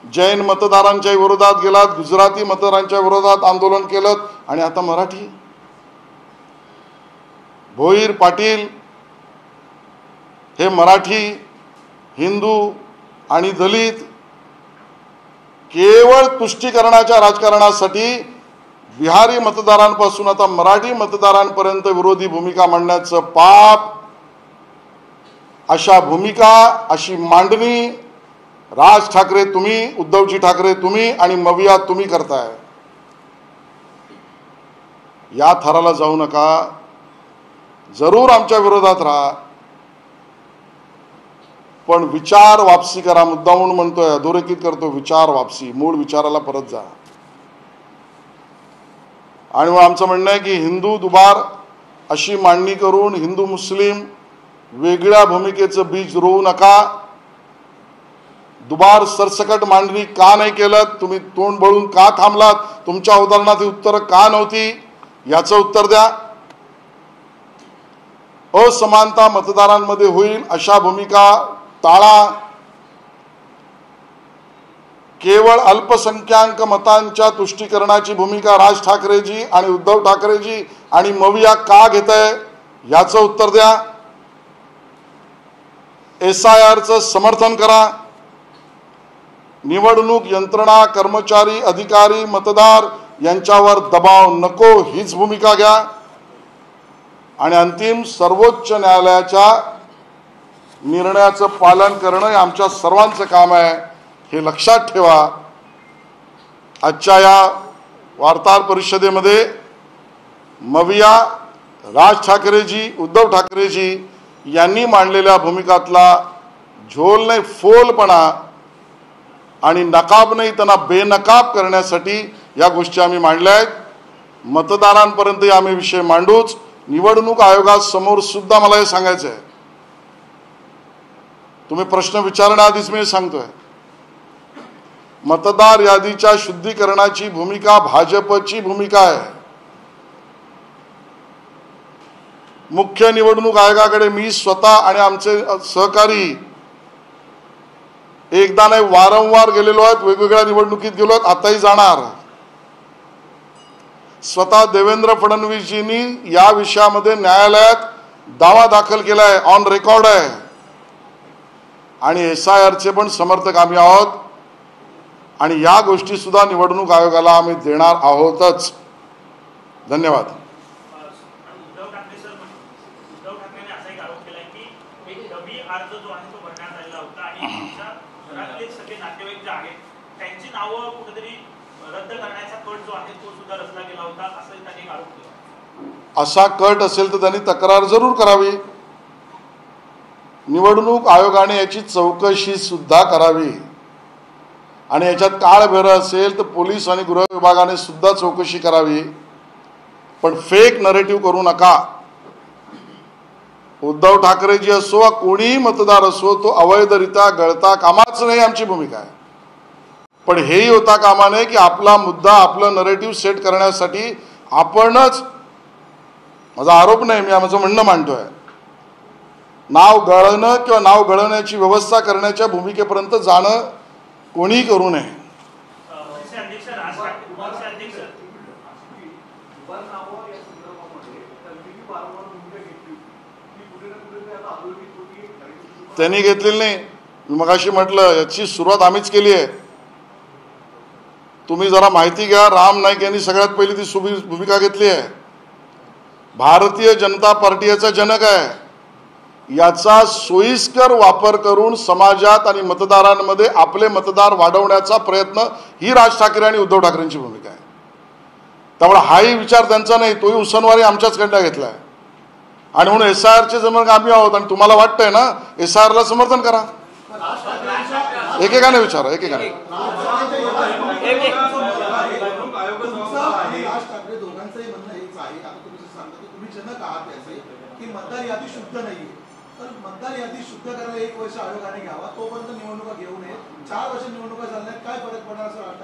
जैन मतदारांच्या विरोधात गेलात, गुजराती मतदारांच्या विरोधात आंदोलन केलं आणि आता मराठी. भोईर पाटील हे मराठी, हिंदू आणि दलित केवळ तुष्टीकरणाच्या राजकारणासाठी बिहारी मतदारांपासून आता मराठी मतदारांपर्यंत विरोधी भूमिका मांडण्याचं पाप, अशा भूमिका, अशी मांडणी राज ठाकरे तुम्ही, उद्धवजी ठाकरे तुम्ही आणि मविया तुम्ही करताय. या थराला जाऊ नका. जरूर आमच्या विरोधात राहा, पण विचार वापसी करा. मुद्दा म्हणून म्हणतोय, अधोरेखित करतो, विचार वापसी, मूळ विचाराला परत जा. आणि मग आमचं म्हणणं आहे की हिंदू दुबार अशी मांडणी करून हिंदू मुस्लिम वेगळ्या भूमिकेचं बीज रोवू नका. दुबार सरसकट मांडणी का नाही केलं, तुम्ही तोंड बळून का थांबलात, तुमच्या उदाहरणात उत्तर का नव्हती, याचं उत्तर द्या. असमानता मतदारांमध्ये होईल अशा भूमिका टाळा. केवळ अल्पसंख्याक मतांच्या तुष्टीकरणाची भूमिका राज ठाकरेजी आणि उद्धव ठाकरेजी आणि मविया का घेत आहे याचं उत्तर द्या. SIRचं समर्थन करा. निवडणूक यंत्रणा, कर्मचारी, अधिकारी, मतदार यांच्यावर दबाव नको हीच भूमिका घ्या. आणि अंतिम सर्वोच्च न्यायालयाच्या निर्णयाचं पालन करणं हे आमच्या सर्वांचं काम आहे, हे लक्षात ठेवा. आजच्या या वार्ताहर परिषदेमध्ये मविया, राज ठाकरेजी, उद्धव ठाकरेजी यांनी मांडलेल्या भूमिकातला झोल नाही फोलपणा आणि नकाब नाही त्यांना बेनकाब करण्यासाठी या गोष्टी आम्ही मांडल्या आहेत. मतदारांपर्यंत आम्ही विषय मांडूच. निवडणूक आयोगासमोर सुद्धा मला हे सांगायचं आहे, तुम्ही प्रश्न विचारण्याआधीच मी सांगतोय, मतदार यादीच्या शुद्धीकरणाची भूमिका भाजपची भूमिका आहे. मुख्य निवडणूक आयोगाकडे मी स्वतः आणि आमचे सहकारी एकदा नाही वारंवार गेलेलो आहेत, वेगवेगळ्या निवडणुकीत गेलो आहेत, आताही जाणार. स्वतः देवेंद्र फडणवीसजींनी या विषयामध्ये न्यायालयात दावा दाखल केलाय, ऑन रेकॉर्ड आहे. आणि SIRचे पण समर्थक आम्ही आहोत आणि या गोष्टी सुद्धा निवडणूक आयोगाला आम्ही देणार आहोतच. धन्यवाद. उद्धव ठाकरेंनी असा एक आरोप केलाय की एक डमी अर्ज जो आहे तो भरण्यात आलेला होता आणि त्यांच्या घरातले सगळे नातेवाईक जे आहेत त्यांची नावं कुठेतरी रद्द करण्याचा कट जो आहे तो सुद्धा रचला गेला होता, असं त्यांनी एक आरोप केला. असा कट असेल तर त्यांनी तक्रार जरूर करावी. निवडणूक आयोगाने याची चौकशी सुद्धा करावी आणि याच्यात काळभैर असेल तर पोलीस आणि गृह विभागाने सुद्धा चौकशी करावी. पण फेक नरेटिव्ह करू नका. उद्धव ठाकरेजी असो कोणीही मतदार असो तो अवैधरित्या गळता कामाच नाही आमची भूमिका आहे. पण हेही होता कामा नये की आपला मुद्दा, आपलं नरेटिव्ह सेट करण्यासाठी आपणच, माझा आरोप नाही, मी माझं म्हणणं मांडतोय, नाव गळणं किंवा नाव गळवण्याची व्यवस्था करण्याच्या भूमिकेपर्यंत जाणं कोणीही करू नये. त्यांनी घेतलेली नाही. मी मगाशी म्हटलं याची सुरुवात आम्हीच केली आहे. तुम्ही जरा माहिती घ्या. राम नाईक यांनी सगळ्यात पहिली ती भूमिका घेतली आहे. भारतीय जनता पार्टी याचा जनक आहे. याचा सोयीस्कर वापर करून समाजात आणि मतदारांमध्ये आपले मतदार वाढवण्याचा प्रयत्न ही राज ठाकरे आणि उद्धव ठाकरेंची भूमिका आहे. त्यामुळे हाही विचार त्यांचा नाही, तोही उसनवारी आमच्याचकडनं घेतला आहे. आणि म्हणून SIRचे जमन आम्ही आहोत आणि तुम्हाला वाटतंय ना SIRला समर्थन करा. एकेकाने विचारा, एकेकाने. राज ठाकरे दोघांचंही म्हणणं हेच आहे शुद्ध नाहीये, तर मतदार यादी शुद्ध करायला 1 वर्ष आयोगाने घ्यावा, तोपर्यंत निवडणुका घेऊ नये. 4 वर्ष निवडणुका झाल्या, काय फरक पडणार असं वाटतं?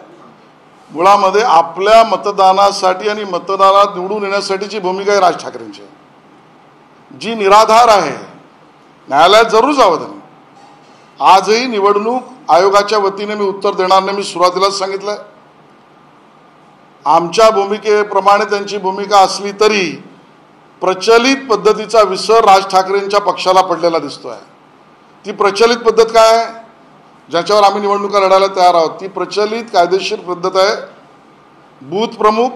मुळामध्ये आपल्या मतदानासाठी आणि मतदारात निवडून येण्यासाठीची भूमिका आहे राज ठाकरेंची, जी निराधार आहे. न्यायालयात जरूर जावं त्यांनी. आजही निवडणूक आयोगाच्या वतीने मी उत्तर देणार नाही. मी सुरुवातीलाच सांगितलं, आमच्या भूमिकेप्रमाणे त्यांची भूमिका असली तरी प्रचलित पद्धतीचा विसर राज ठाकरेंच्या पक्षाला पडलेला दिसतोय. ती प्रचलित पद्धत काय आहे, ज्याच्यावर आम्ही निवडणुका लढायला तयार आहोत, ती प्रचलित कायदेशीर पद्धत आहे. बूथ प्रमुख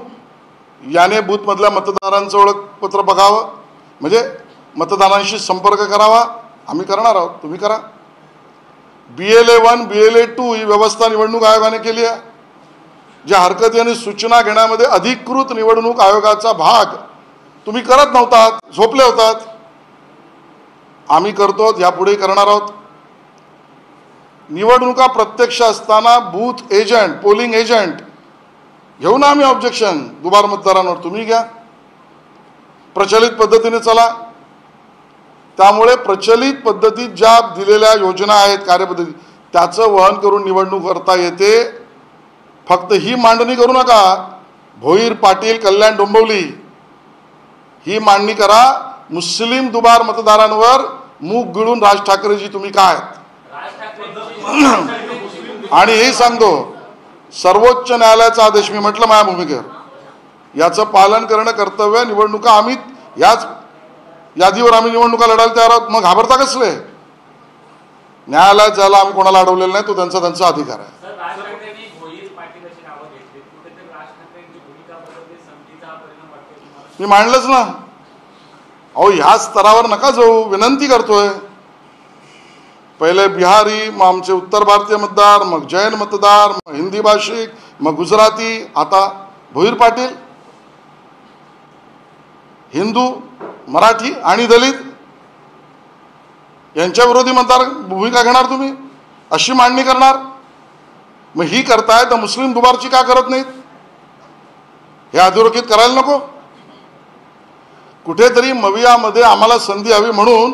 याने बूथमधल्या मतदारांचं ओळखपत्र बघावं, म्हणजे मतदारांशी संपर्क करावा. आम्ही करणार आहोत, तुम्ही करा. BLA 1 BLA 2 ही व्यवस्था निवडणूक आयोगाने केली आहे. ज्या हरकती आणि सूचना घेण्यामध्ये अधिकृत निवडणूक आयोगाचा भाग तुम्ही करत नव्हतात, झोपले होतात. आम्ही करतो, यापुढेही करणार आहोत. निवडणुका प्रत्यक्ष असताना बूथ एजंट, पोलिंग एजंट घेऊ ना आम्ही ऑब्जेक्शन दुबार मतदारांवर, तुम्ही घ्या. प्रचलित पद्धतीने चला. त्यामुळे प्रचलित पद्धतीत ज्या दिलेल्या योजना आहेत, कार्यपद्धती, त्याचं वहन करून निवडणूक करता येते. फक्त ही मांडणी करू नका, भोईर, पाटील, कल्याण, डोंबिवली ही मांडणी करा. मुस्लिम दुबार मतदारांवर मूग गिळून राज ठाकरेजी तुम्ही काय. आणि हे सांगतो, सर्वोच्च न्यायालयाचा आदेश, मी म्हटलं माझ्या भूमिकेवर, याचं पालन करणं कर्तव्य. निवडणुका आम्ही याच यादीवर आम्ही निवडणुका लढायला तयार आहोत. मग घाबरता कसले? न्यायालयात जायला आम्ही कोणाला अडवलेलं नाही, तो त्यांचा अधिकार आहे. मी मांडलंच ना. अहो, ह्या स्तरावर नका जाऊ, विनंती करतोय. पहिले बिहारी, मग आमचे उत्तर भारतीय मतदार, मग जैन मतदार, मग हिंदी भाषिक, मग गुजराती, आता भोईर पाटील. हिंदू, मराठी आणि दलित यांच्या विरोधी मतदार भूमिका घेणार तुम्ही, अशी मांडणी करणार. मग ही करताय तर मुस्लिम दुबारची का करत नाहीत? हे अधोरेखित करायला नको. कुठेतरी मवियामध्ये आम्हाला संधी हवी म्हणून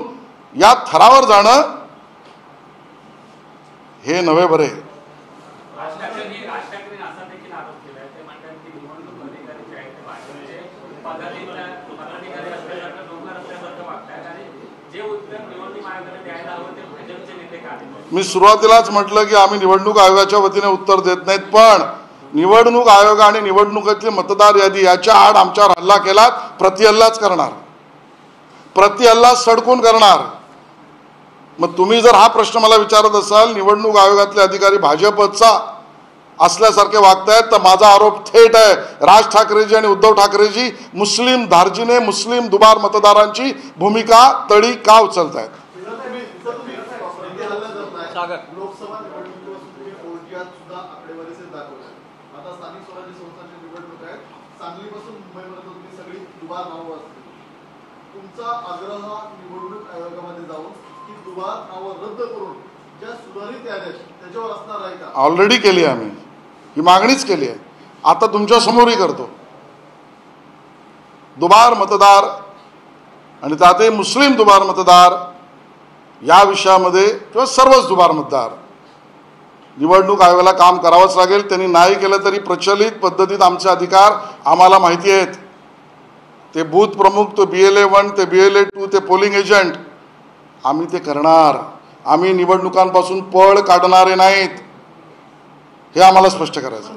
या थरावर जाणं हे नव्हे बरे. मी सुरुवातीलाच म्हटलं की आम्ही निवडणूक आयोगाच्या वतीने उत्तर देत नाहीत, पण निवडणूक आयोग आणि निवडणुकीतली मतदार यादी याच्या आड आमच्यावर हल्ला केला, प्रतिहल्लाच करणार, प्रतिहल्ला सडकून करणार. मग तुम्ही जर हा प्रश्न मला विचारत असाल, निवडणूक आयोगातले अधिकारी भाजपचा असल्यासारखे वागतायत, तर माझा आरोप थेट आहे, राज ठाकरेजी आणि उद्धव ठाकरेजी मुस्लिम धार्जिने, मुस्लिम दुबार मतदारांची भूमिका तळी का उचलतायत. लोकसभा निवडणुकीपासून तुम्ही ORTR सुद्धा आकडेवारीचे दाखवले. आता स्थानिक स्वराज्य संस्थांच्या निवडणूक आहेत, सांगलीपासून मुंबईपर्यंत तुम्ही सगळी दुबार नावं असतील. तुमचा आग्रह निवडणूक आयोगामध्ये जाऊन की दुबार नावं रद्द करून ज्या सुधारित याद्या त्याच्यावर असणार आहे का? ऑलरेडी केली आहे, आम्ही ही मागणीच केली आहे. आता तुमच्या समोरही करतो. दुबार मतदार आणि त्यातही मुस्लिम दुबार मतदार या विषयामध्ये, किंवा सर्वच दुबार मतदार, निवडणूक आयोगाला काम करावंच लागेल. त्यांनी नाही केलं तरी प्रचलित पद्धतीत आमचे अधिकार आम्हाला माहिती आहेत. ते बूथ प्रमुख, तो BLA 1 ते BLA 2 ते पोलिंग एजंट, आम्ही ते करणार. आम्ही निवडणुकांपासून पळ काढणारे नाहीत, हे आम्हाला स्पष्ट करायचं.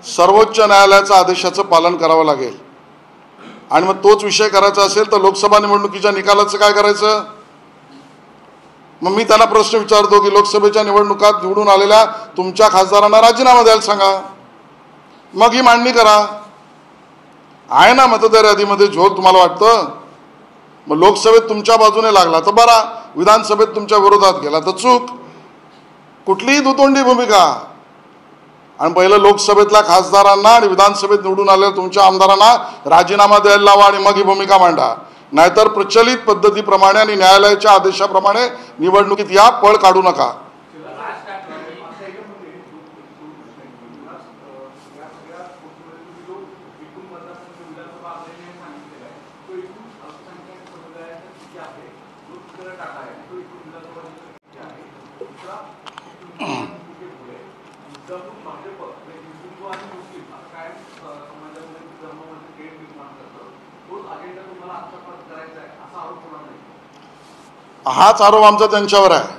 सर्वोच्च न्यायालयाच्या आदेशाचं पालन करावं लागेल. आणि मग तोच विषय करायचा असेल तर लोकसभा निवडणुकीच्या निकालाचं काय करायचं? मग मी त्यांना प्रश्न विचारतो की लोकसभेच्या निवडणुकात निवडून आलेल्या तुमच्या खासदारांना राजीनामा द्यायला सांगा, मग ही मांडणी करा. आहे ना मतदार यादीमध्ये झोल, तुम्हाला वाटतं? मग लोकसभेत तुमच्या बाजूने लागला तर बरा, विधानसभेत तुमच्या विरोधात गेला तर चूक. कुठलीही दुतोंडी भूमिका. आणि पहिलं लोकसभेतल्या खासदारांना आणि विधानसभेत निवडून आलेल्या तुमच्या आमदारांना राजीनामा द्यायला लावा आणि मग ही भूमिका मांडा. नाहीतर प्रचलित पद्धतीप्रमाणे आणि न्यायालयाच्या आदेशाप्रमाणे निवडणुकीत या, पळ काढू नका. दुसरा टाका आहे तो इकडून विधानसभा आहे दुसरा भाजप हिंदुत्व आणि मुस्लिम काय समाजामध्ये धर्मामध्ये तेढ निर्माण करतं तोच अजेंडा तुम्हाला आत्मसात करायचा आहे असा आरोप होणार नाही. हाच आरोप आमचा त्यांच्यावर आहे.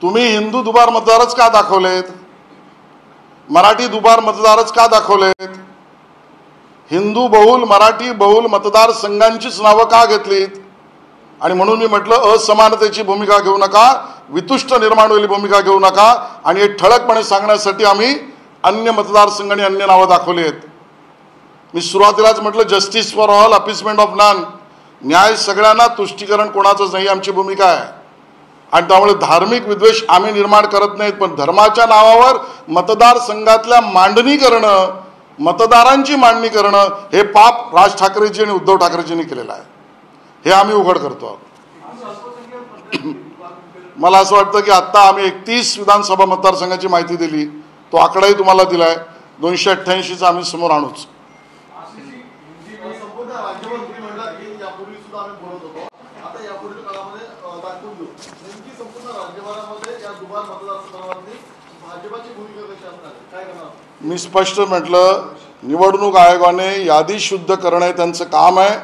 तुम्ही हिंदू दुबार मतदारच का दाखवलेत, मराठी दुबार मतदारच का दाखवलेत, हिंदू बहुल मराठी बहुल मतदारसंघांचीच नावं का घेतलीत, आणि म्हणून मी म्हटलं असमानतेची भूमिका घेऊ नका, वितुष्ट निर्माण होईल भूमिका घेऊ नका, आणि हे ठळकपणे सांगण्यासाठी आम्ही अन्य मतदारसंघ आणि अन्य नावं दाखवली आहेत. मी सुरुवातीलाच म्हटलं justice for all, appeasement of none, न्याय सगळ्यांना, तुष्टीकरण कोणाचंच नाही आमची भूमिका आहे. आणि त्यामुळे धार्मिक विद्वेष आम्ही निर्माण करत नाहीत, पण धर्माच्या नावावर मतदारसंघातल्या मांडणी करणं, मतदारांची मांडणी करणं हे पाप राज ठाकरेजी आणि उद्धव ठाकरेजींनी केलेलं आहे. हे आम्ही उघड करतो आहोत. मला असं वाटतं की आत्ता आम्ही 31 विधानसभा मतदारसंघाची माहिती दिली, तो आकडाही तुम्हाला दिलाय, 288चा आम्ही समोर आणूच. संपूर्ण राज्यभर तुम्ही म्हणला की यापूर्वी सुद्धा आम्ही बोलत होतो, आता यापुढील काळामध्ये दाखवून देऊ नेमकी संपूर्ण राज्यभरामध्ये या दुबार मतदारसंघामध्ये भाजपाची भूमिका कशी असणार, काय करणार. मी स्पष्ट म्हटलं, निवडणूक आयोगाने यादी शुद्ध करणं हे त्यांचं काम आहे.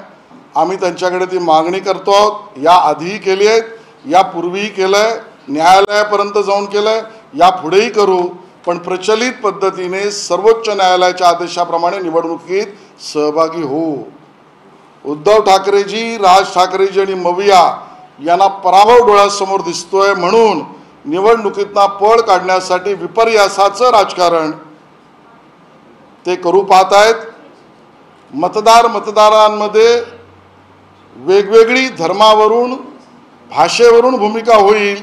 आम्ही त्यांच्याकडे ती मागणी करतो आहोत. या आधीही केली आहेत, यापूर्वीही केलं आहे, न्यायालयापर्यंत जाऊन केलं आहे, यापुढेही करू. पण प्रचलित पद्धतीने सर्वोच्च न्यायालयाच्या आदेशाप्रमाणे निवडणुकीत सहभागी होऊ. उद्धव ठाकरेजी, राज ठाकरेजी आणि मविया यांना पराभव डोळ्यासमोर दिसतोय, म्हणून निवडणुकीतना पळ काढण्यासाठी विपर्यासाचं राजकारण ते करू पाहत आहेत. मतदारांमध्ये वेगवेगळी धर्मावरून, भाषेवरून भूमिका होईल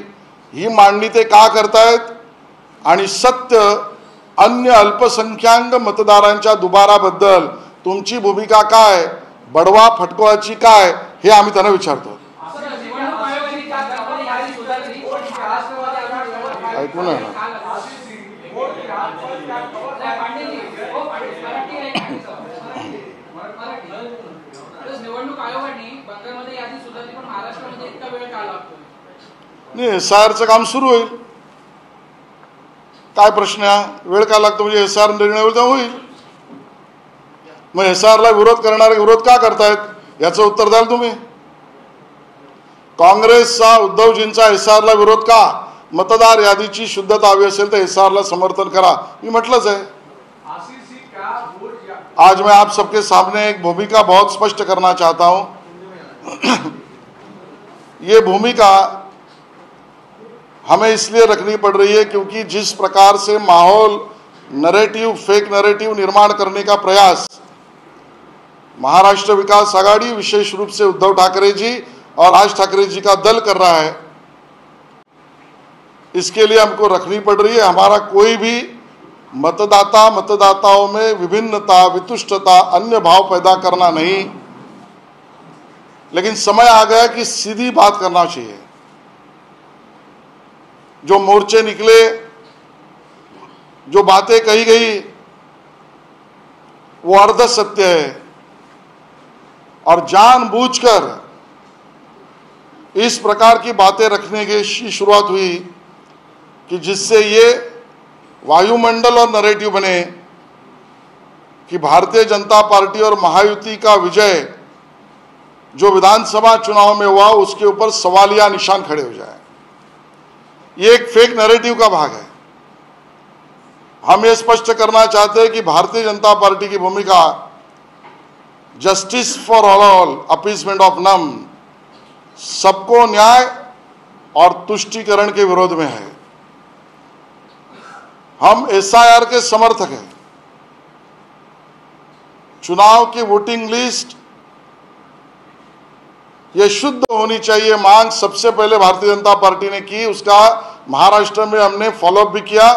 ही मांडणी ते का करतायत, आणि सत्य अन्य अल्पसंख्याक मतदारांच्या दुबाराबद्दल तुमची भूमिका काय, बडवा फटकवाची काय, हे आम्ही त्यांना विचारतो. ऐकू ना. नाही, SIRचं काम सुरू होईल. काय प्रश्न आहे, वेळ काय लागतो, म्हणजे SIR निर्णय होईल तेव्हा होईल. मग SIRला विरोध करणारे विरोध का करतायत याचं उत्तर द्याल तुम्ही. काँग्रेसचा, उद्धवजींचा SIRला विरोध का, मतदार यादीची शुद्धता हवी असेल तर SIRला समर्थन करा, मी म्हटलंच आहे. आज मैं आप सबके सामने एक भूमिका बहुत स्पष्ट करना चाहता हूं. ये भूमिका हमें इसलिए रखनी पड़ रही है क्योंकि जिस प्रकार से माहौल, नैरेटिव, फेक नैरेटिव निर्माण करने का प्रयास महाराष्ट्र विकास आघाड़ी, विशेष रूप से उद्धव ठाकरे जी और राज ठाकरे जी का दल कर रहा है, इसके लिए हमको रखनी पड़ रही है. हमारा कोई भी मतदाताओं में विभिन्नता, वितुष्टता, अन्य भाव पैदा करना नहीं, लेकिन समय आ गया कि सीधी बात करना चाहिए. जो मोर्चे निकले, जो बातें कही गई, वो अर्ध सत्य है, और जानबूझकर इस प्रकार की बातें रखने की शुरुआत हुई कि जिससे ये वायुमंडल और नैरेटिव बने कि भारतीय जनता पार्टी और महायुति का विजय जो विधानसभा चुनाव में हुआ उसके ऊपर सवालिया निशान खड़े हो जाए. ये एक फेक नैरेटिव का भाग है. हम ये स्पष्ट करना चाहते हैं कि भारतीय जनता पार्टी की भूमिका justice for all, appeasement of none, सबको न्याय और तुष्टीकरण के विरोध में है. हम SIR के समर्थक हैं. चुनाव की वोटिंग लिस्ट ये शुद्ध होनी चाहिए, मांग सबसे पहले भारतीय जनता पार्टी ने की. उसका महाराष्ट्र में हमने फॉलोअप भी किया.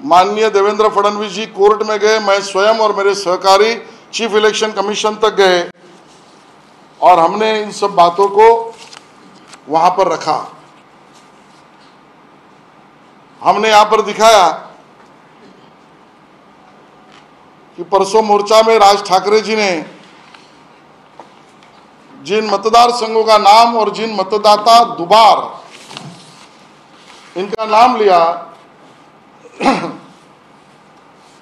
माननीय देवेंद्र फडणवीस जी कोर्ट में गए, मैं स्वयं और मेरे सहकारी चीफ इलेक्शन कमीशन तक गए, और हमने इन सब बातों को वहां पर रखा. हमने यहां पर दिखाया कि परसों मोर्चा में राज ठाकरे जी ने जिन मतदार संघों का नाम और जिन मतदाता दुबार इनका नाम लिया,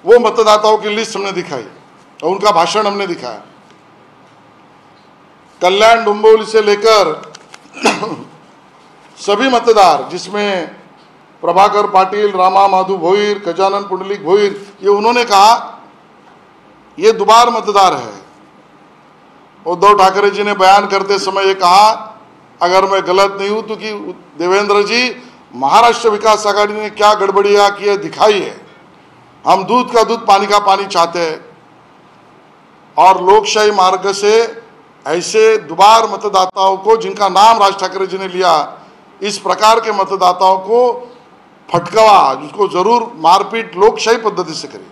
वो मतदाताओं की लिस्ट हमने दिखाई और उनका भाषण हमने दिखाया। कल्याण डोंबिवली से लेकर सभी मतदार, जिसमें प्रभाकर पाटिल, रामा माधु भोईर, गजानन पुंडलिक भोईर, ये उन्होंने कहा ये दुबार मतदार है। उद्धव ठाकरे जी ने बयान करते समय ये कहा, अगर मैं गलत नहीं हूं तो कि देवेंद्र जी, महाराष्ट्र विकास आघाड़ी ने क्या गड़बड़ियां की दिखाई है, हम दूध का दूध पानी का पानी चाहते हैं और लोकशाही मार्ग से ऐसे दुबार मतदाताओं को, जिनका नाम राज ठाकरे जी ने लिया, इस प्रकार के मतदाताओं को फटकवा, जिसको जरूर मारपीट लोकशाही पद्धति से करी।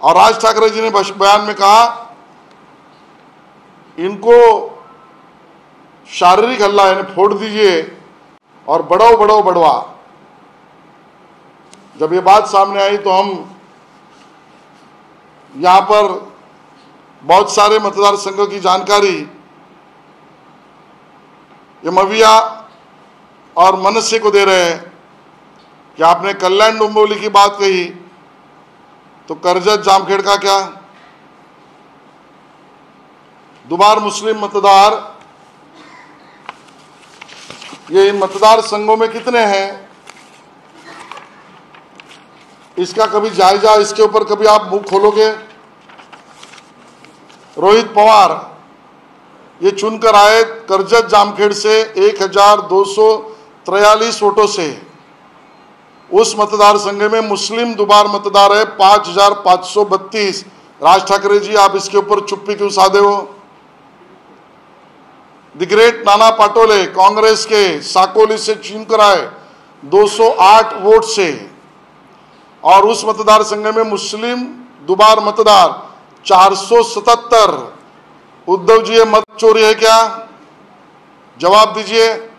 और राज ठाकरे जी ने बयान में कहा इनको शारीरिक हल्ला यानी फोड़ दीजिए और बढ़ाओ बढ़वा। जब ये बात सामने आई तो हम यहां पर बहुत सारे मतदार संघों की जानकारी ये मविया और मनस्य को दे रहे हैं कि आपने कल्याण डोंबिवली की बात कही, तो कर्जत जामखेड़ का क्या? दुबार मुस्लिम मतदार ये इन मतदार संघों में कितने हैं, इसका कभी जायजा, इसके ऊपर कभी आप मुंह खोलोगे? रोहित पवार ये चुनकर आए कर्जत जामखेड़ से 1243 वोटों से। उस मतदार संघ में मुस्लिम दुबार मतदार है 5532। राज ठाकरे जी, आप इसके ऊपर चुप्पी क्यों साधे हो? द ग्रेट नाना पाटोले कांग्रेस के साकोली से चुनकर आए 208 वोट से, और उस मतदार संघ में मुस्लिम दुबार मतदार 477। उद्धव जी, ये मत चोरी है क्या? जवाब दीजिए।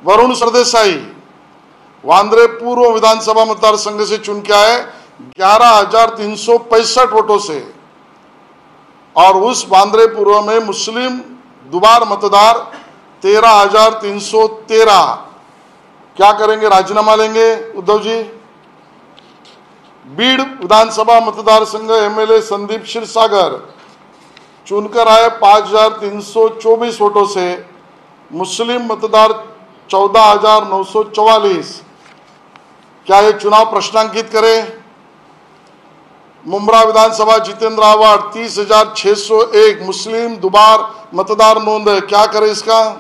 वरुण सरदेसाई वांद्रे पूर्व विधानसभा मतदार संघ से चुन के आए 11,365 वोटों से, और उस वांद्रे पूर्व में मुस्लिम दुबार मतदार 13,313। क्या करेंगे? राजीनामा लेंगे उद्धव जी? बीड़ विधानसभा मतदार संघ एमएलए संदीप क्षीरसागर चुनकर आए 5,324 वोटों से, मुस्लिम मतदार 14,944। क्या ये चुनाव प्रश्नांकित करें? मुंब्रा विधानसभा जितेंद्र आवाड 30,601 मुस्लिम दुबार मतदार नोंद है, क्या करे इसका?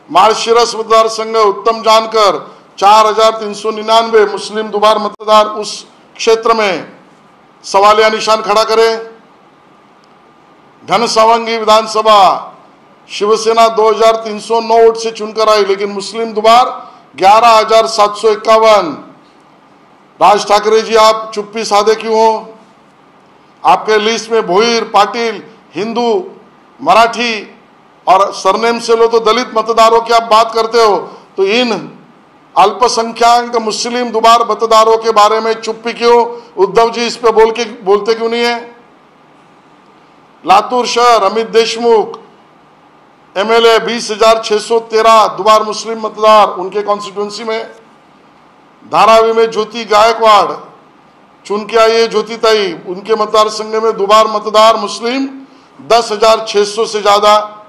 मार्शिरस मतदार संघ उत्तम जानकर 4,399 मुस्लिम दुबार मतदार उस क्षेत्र में, सवालिया निशान खड़ा करे। घनसावंगी विधानसभा शिवसेना 2,309 वोट से चुनकर आई, लेकिन मुस्लिम दुबार 11,751। राज ठाकरे जी, आप चुप्पी साधे क्यों हो? आपके लिस्ट में भोईर, पाटिल, हिंदू, मराठी और सरनेम से लो तो दलित मतदारों की आप बात करते हो, तो इन अल्पसंख्यक मुस्लिम दुबार मतदारों के बारे में चुप्पी क्यों? उद्धव जी, इस पे बोलते क्यों नहीं है? लातूर शहर अमित देशमुख एमएलए 20,613 दुबार मुस्लिम मतदार उनके कॉन्स्टिट्यूंसी में। धारावी में ज्योति गायकवाड़ चुन के आई ज्योतिताई, उनके मतदार संघ में दुबार मतदार मुस्लिम 10,600 से ज्यादा।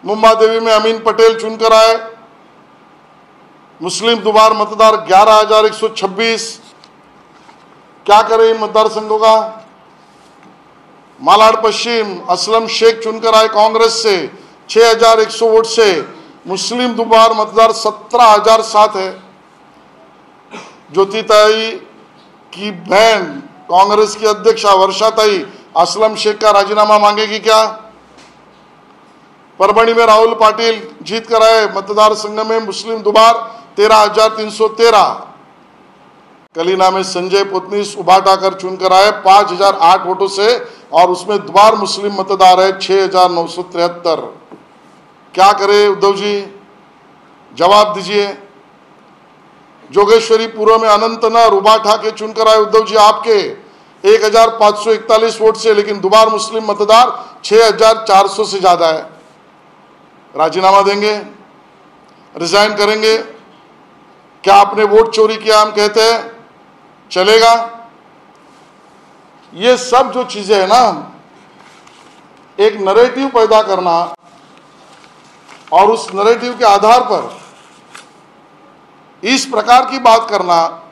मुंबा देवी में अमीन पटेल चुनकर आए, मुस्लिम दुबार मतदार 11,126। क्या करें इन मतदार संघों का? मालाड पश्चिम असलम शेख चुनकर आए कांग्रेस से 6,100 वोट से, मुस्लिम दुबार मतदार 17,007 है। ज्योतिताई की बहन कांग्रेस की अध्यक्षा वर्षाताई असलम शेख का राजीनामा मांगेगी क्या? परभणी में राहुल पाटिल जीत कर आए मतदार संघ में मुस्लिम दुबार 13,313। कलीना में संजय पुतनीस उभाटाकर चुनकर आए 5,008 वोटों से, और उसमें दुबार मुस्लिम मतदार है 6,973। क्या करे उद्धव जी? जवाब दीजिए। जोगेश्वरी पूर्व में अनंत नर उभाटा के चुनकर आए उद्धव जी, आपके 1541 वोट से, लेकिन दुबार मुस्लिम मतदार 6400 से ज्यादा है। राजीनामा देंगे, रिजाइन करेंगे? क्या आपने वोट चोरी किया हम कहते हैं चलेगा? ये सब जो चीजें है ना, एक नरेटिव पैदा करना और उस नरेटिव के आधार पर इस प्रकार की बात करना,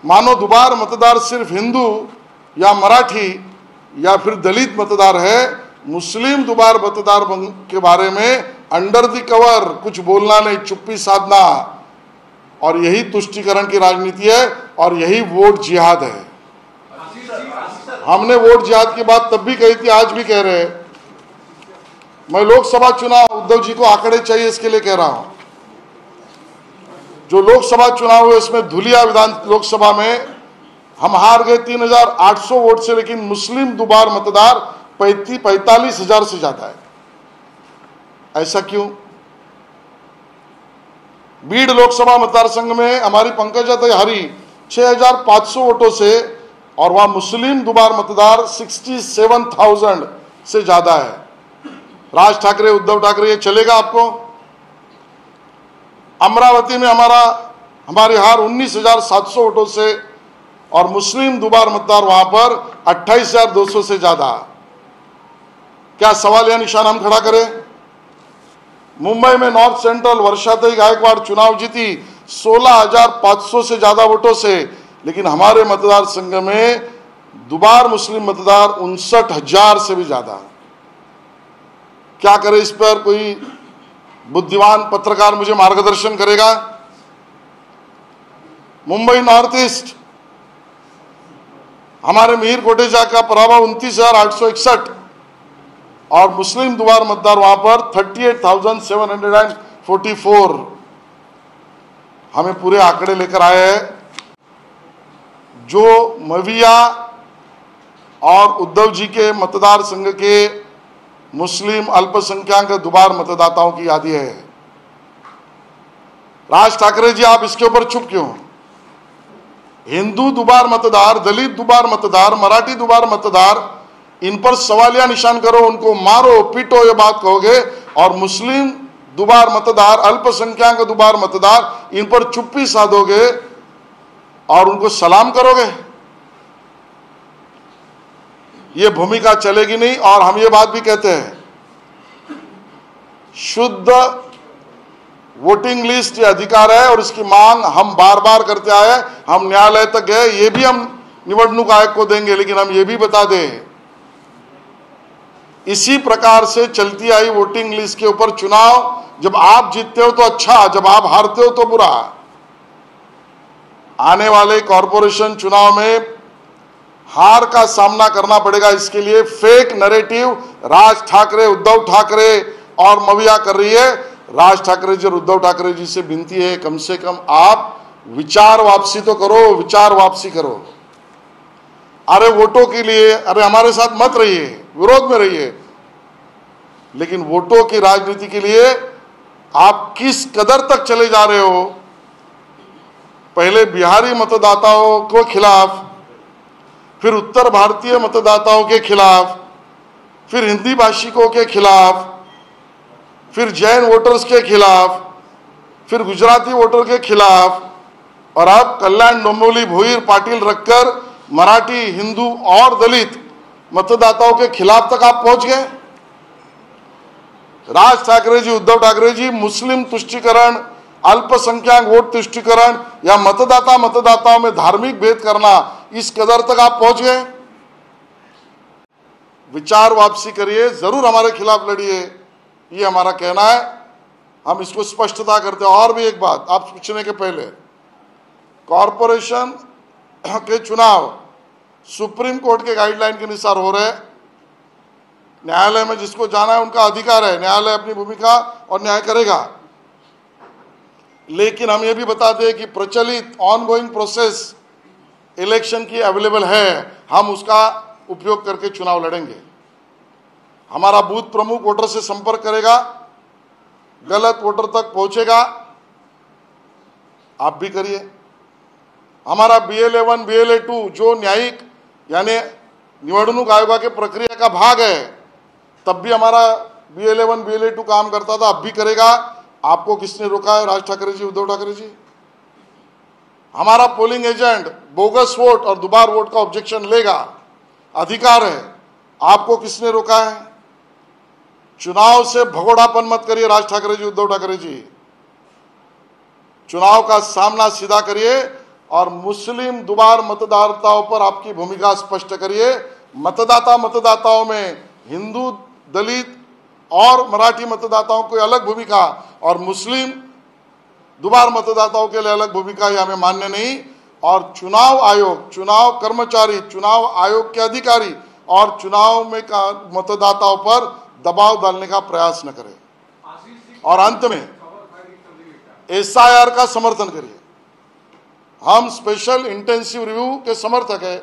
मानो दुबार मतदार सिर्फ हिंदू या मराठी या फिर दलित मतदार है, मुस्लिम दुबार मतदार के बारे में अंडर द कवर कुछ बोलना नहीं, चुप्पी साधना, और यही तुष्टीकरण की राजनीति है और यही वोट जिहाद है। हमने वोट जिहाद की बात तब भी कही थी, आज भी कह रहे हैं। मैं लोकसभा चुनाव उद्धव जी को आंकड़े चाहिए इसके लिए कह रहा हूं। जो लोकसभा चुनाव हुए उसमें धुलिया विधान लोकसभा में हम हार गए 3800 वोट से, लेकिन मुस्लिम दुबार मतदार 45,000 से ज्यादा है। ऐसा क्यों? बीड लोकसभा मतदार संघ में हमारी पंकजा तो हारी 6500 वोटों से, और वहां मुस्लिम दुबार मतदार 67,000 से ज्यादा है। राज ठाकरे, उद्धव ठाकरे, ये चलेगा आपको? अमरावती में हमारी हार 19,700 वोटों से, और मुस्लिम दुबार मतदार वहां पर 28,200 से ज्यादा। क्या सवाल या निशान हम खड़ा करें? मुंबई में नॉर्थ सेंट्रल वर्षाताई गायकवाड़ चुनाव जीती 16,500 से ज्यादा वोटों से, लेकिन हमारे मतदार संघ में दुबार मुस्लिम मतदार 59,000 से भी ज्यादा। क्या करे? इस पर कोई बुद्धिमान पत्रकार मुझे मार्गदर्शन करेगा? मुंबई नॉर्थ ईस्ट हमारे मिहिर कोटेचा का पराभव 29,861, और मुस्लिम दुबार मतदार वहां पर 38,744। हमें पूरे आंकड़े लेकर आए हैं। जो मविया और उद्धव जी के मतदार संघ के मुस्लिम अल्पसंख्यक दुबार मतदाताओं की यादी है। राज ठाकरे जी, आप इसके ऊपर चुप क्यों? हिंदू दुबार मतदार, दलित दुबार मतदार, मराठी दुबार मतदार, इन पर सवालिया निशान करो, उनको मारो पीटो, ये बात कहोगे, और मुस्लिम दुबार मतदार, अल्पसंख्यक दुबार मतदार, इन पर चुप्पी साधोगे और उनको सलाम करोगे? ये भूमिका चलेगी नहीं। और हम ये बात भी कहते हैं, शुद्ध वोटिंग लिस्ट ये अधिकार है और इसकी मांग हम बार बार करते आए। हम न्यायालय तक गए, ये भी हम निवडणूक आयोग को देंगे, लेकिन हम ये भी बता दें, इसी प्रकार से चलती आई वोटिंग लिस्ट के ऊपर चुनाव, जब आप जीतते हो तो अच्छा, जब आप हारते हो तो बुरा। आने वाले कॉरपोरेशन चुनाव में हार का सामना करना पड़ेगा, इसके लिए फेक नैरेटिव राज ठाकरे, उद्धव ठाकरे और मविया कर रही है। राज ठाकरे जी और उद्धव ठाकरे जी से विनती है, कम से कम आप विचार वापसी तो करो, विचार वापसी करो। अरे वोटों के लिए, अरे हमारे साथ मत रहिए, विरोध में रहिए, लेकिन वोटों की राजनीति के लिए आप किस कदर तक चले जा रहे हो? पहले बिहारी मतदाताओं को खिलाफ, फिर उत्तर भारतीय मतदाताओं के खिलाफ, फिर हिंदी भाषिकों के खिलाफ, फिर जैन वोटर्स के खिलाफ, फिर गुजराती वोटर के खिलाफ, और अब कल्याण डोंबिवली भोईर पाटिल रखकर मराठी, हिंदू और दलित मतदाताओं के खिलाफ तक आप पहुंच गए। राज ठाकरे जी, उद्धव ठाकरे जी मुस्लिम तुष्टीकरण, अल्पसंख्यक वोट तुष्टीकरण या मतदाताओं में धार्मिक भेद करना, इस कदर तक आप पहुंच गए। विचार वापसी करिए, जरूर हमारे खिलाफ लड़िए, ये हमारा कहना है। हम इसको स्पष्टता करते हैं। और भी एक बात, आप पूछने के पहले, कॉरपोरेशन के चुनाव सुप्रीम कोर्ट के गाइडलाइन के अनुसार हो रहे। न्यायालय में जिसको जाना है उनका अधिकार है, न्यायालय अपनी भूमिका और न्याय करेगा। लेकिन हम ये भी बताते हैं कि प्रचलित ऑनगोइंग प्रोसेस इलेक्शन की अवेलेबल है, हम उसका उपयोग करके चुनाव लड़ेंगे। हमारा बूथ प्रमुख वोटर से संपर्क करेगा, गलत वोटर तक पहुंचेगा, आप भी करिए। हमारा BLA 1, BLA 2 जो न्यायिक यानी निवडणूक आयोगा के प्रक्रिया का भाग है। तब भी हमारा BL1 BL2 काम करता था, अब भी करेगा। आपको किसने रोका है? राज ठाकरे जी, उद्धव ठाकरे जी। हमारा पोलिंग एजेंट बोगस वोट और दुबार वोट का ऑब्जेक्शन लेगा, अधिकार है। आपको किसने रोका है? चुनाव से भगोड़ापन मत करिए राज ठाकरे जी, उद्धव ठाकरे जी। चुनाव का सामना सीधा करिए और मुस्लिम दुबार मतदाताओं पर आपकी भूमिका स्पष्ट करिए। मतदाताओं में हिंदू, दलित और मराठी मतदाताओं की अलग भूमिका और मुस्लिम दुबार मतदाताओं के लिए अलग भूमिका, ये हमें मान्य नहीं। और चुनाव आयोग, चुनाव कर्मचारी, चुनाव आयोग के अधिकारी और चुनाव में मतदाताओं पर दबाव डालने का प्रयास न करें। और अंत में SIR का समर्थन करिए। हम स्पेशल इंटेंसिव रिव्यू के समर्थक है।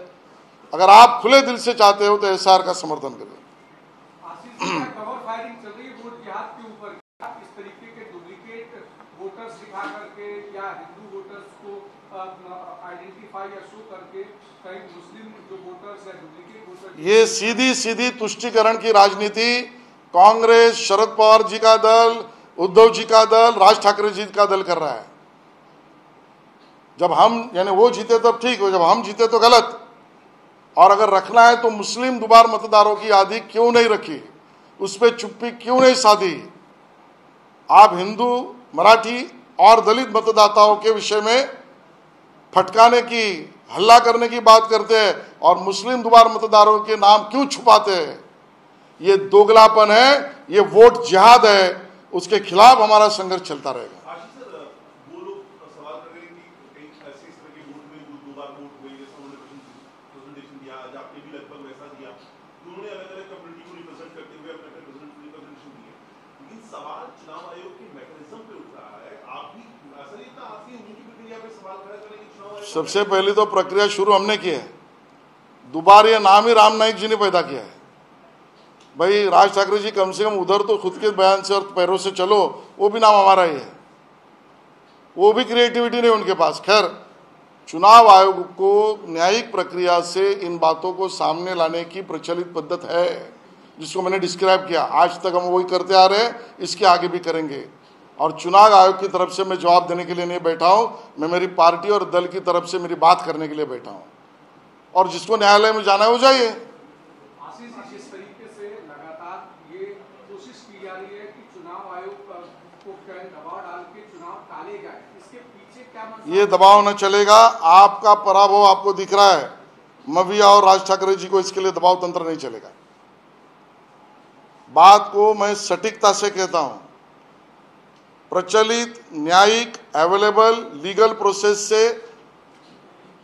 अगर आप खुले दिल से चाहते हो तो SIR का समर्थन करिए। कवर फायरिंग चल रही है वोट जिहाद के ऊपर, इस तरीके के डुप्लीकेट वोटर्स दिखा करके या हिंदू वोटर्स को आइडेंटिफाई या शो करके कई मुस्लिम जो वोटर्स या डुप्लीकेट वोटर्स, ये सीधी सीधी तुष्टीकरण की राजनीति कांग्रेस, शरद पवार जी का दल, उद्धव जी का दल, राज ठाकरे जी का दल कर रहा है। जब हम यानी वो जीते तब ठीक हो, जब हम जीते तो गलत। और अगर रखना है तो मुस्लिम दुबार मतदारों की यादी क्यों नहीं रखी, उस पर चुप्पी क्यों नहीं साधी? आप हिंदू, मराठी और दलित मतदाताओं के विषय में फटकाने की, हल्ला करने की बात करते हैं और मुस्लिम दुबार मतदारों के नाम क्यों छुपाते हैं? ये दोगलापन है, ये वोट जिहाद है। उसके खिलाफ हमारा संघर्ष चलता रहेगा। वो लोग सवाल कर रहे हैं कि कई ऐसे इस तरह के वोट में दो बार वोट हुए, जैसा उन्होंने प्रेजेंटेशन दिया, आज आपने भी लगभग वैसा दिया। उन्होंने अलग अलग कम्युनिटी को रिप्रेजेंट करते हुए अपने रिप्रेजेंटेशन दिए। लेकिन सवाल चुनाव आयोग के मैकेनिज्म पे उठ रहा है। आप भी असल इतना आती उनकी प्रक्रिया पे सवाल खड़ा करें कि चुनाव आयोग, सबसे पहले तो प्रक्रिया शुरू हमने की है। दोबारा ये नाम ही राम नाईक जी ने पैदा किया है। भाई राज ठाकरे जी कम से कम उधर तो खुद के बयान से और पैरों से चलो, वो भी नाम हमारा ही है। वो भी क्रिएटिविटी नहीं उनके पास। खैर, चुनाव आयोग को न्यायिक प्रक्रिया से इन बातों को सामने लाने की प्रचलित पद्धत है, जिसको मैंने डिस्क्राइब किया। आज तक हम वही करते आ रहे हैं, इसके आगे भी करेंगे। और चुनाव आयोग की तरफ से मैं जवाब देने के लिए नहीं बैठा हूं, मैं मेरी पार्टी और दल की तरफ से मेरी बात करने के लिए बैठा हूं। और जिसको न्यायालय में जाना है वो जाइए। आशीष जी, जिस तरीके से लगातार ये कोशिश की जा रही है कि चुनाव आयोग को दबाव डाल के चुनाव टाले जाए, इसके पीछे क्या मतलब? ये दबाव न चलेगा। आपका पराभव आपको दिख रहा है। मविया और राज ठाकरे जी को इसके लिए दबाव तंत्र नहीं चलेगा। बात को मैं सटीकता से कहता हूं। प्रचलित न्यायिक अवेलेबल लीगल प्रोसेस से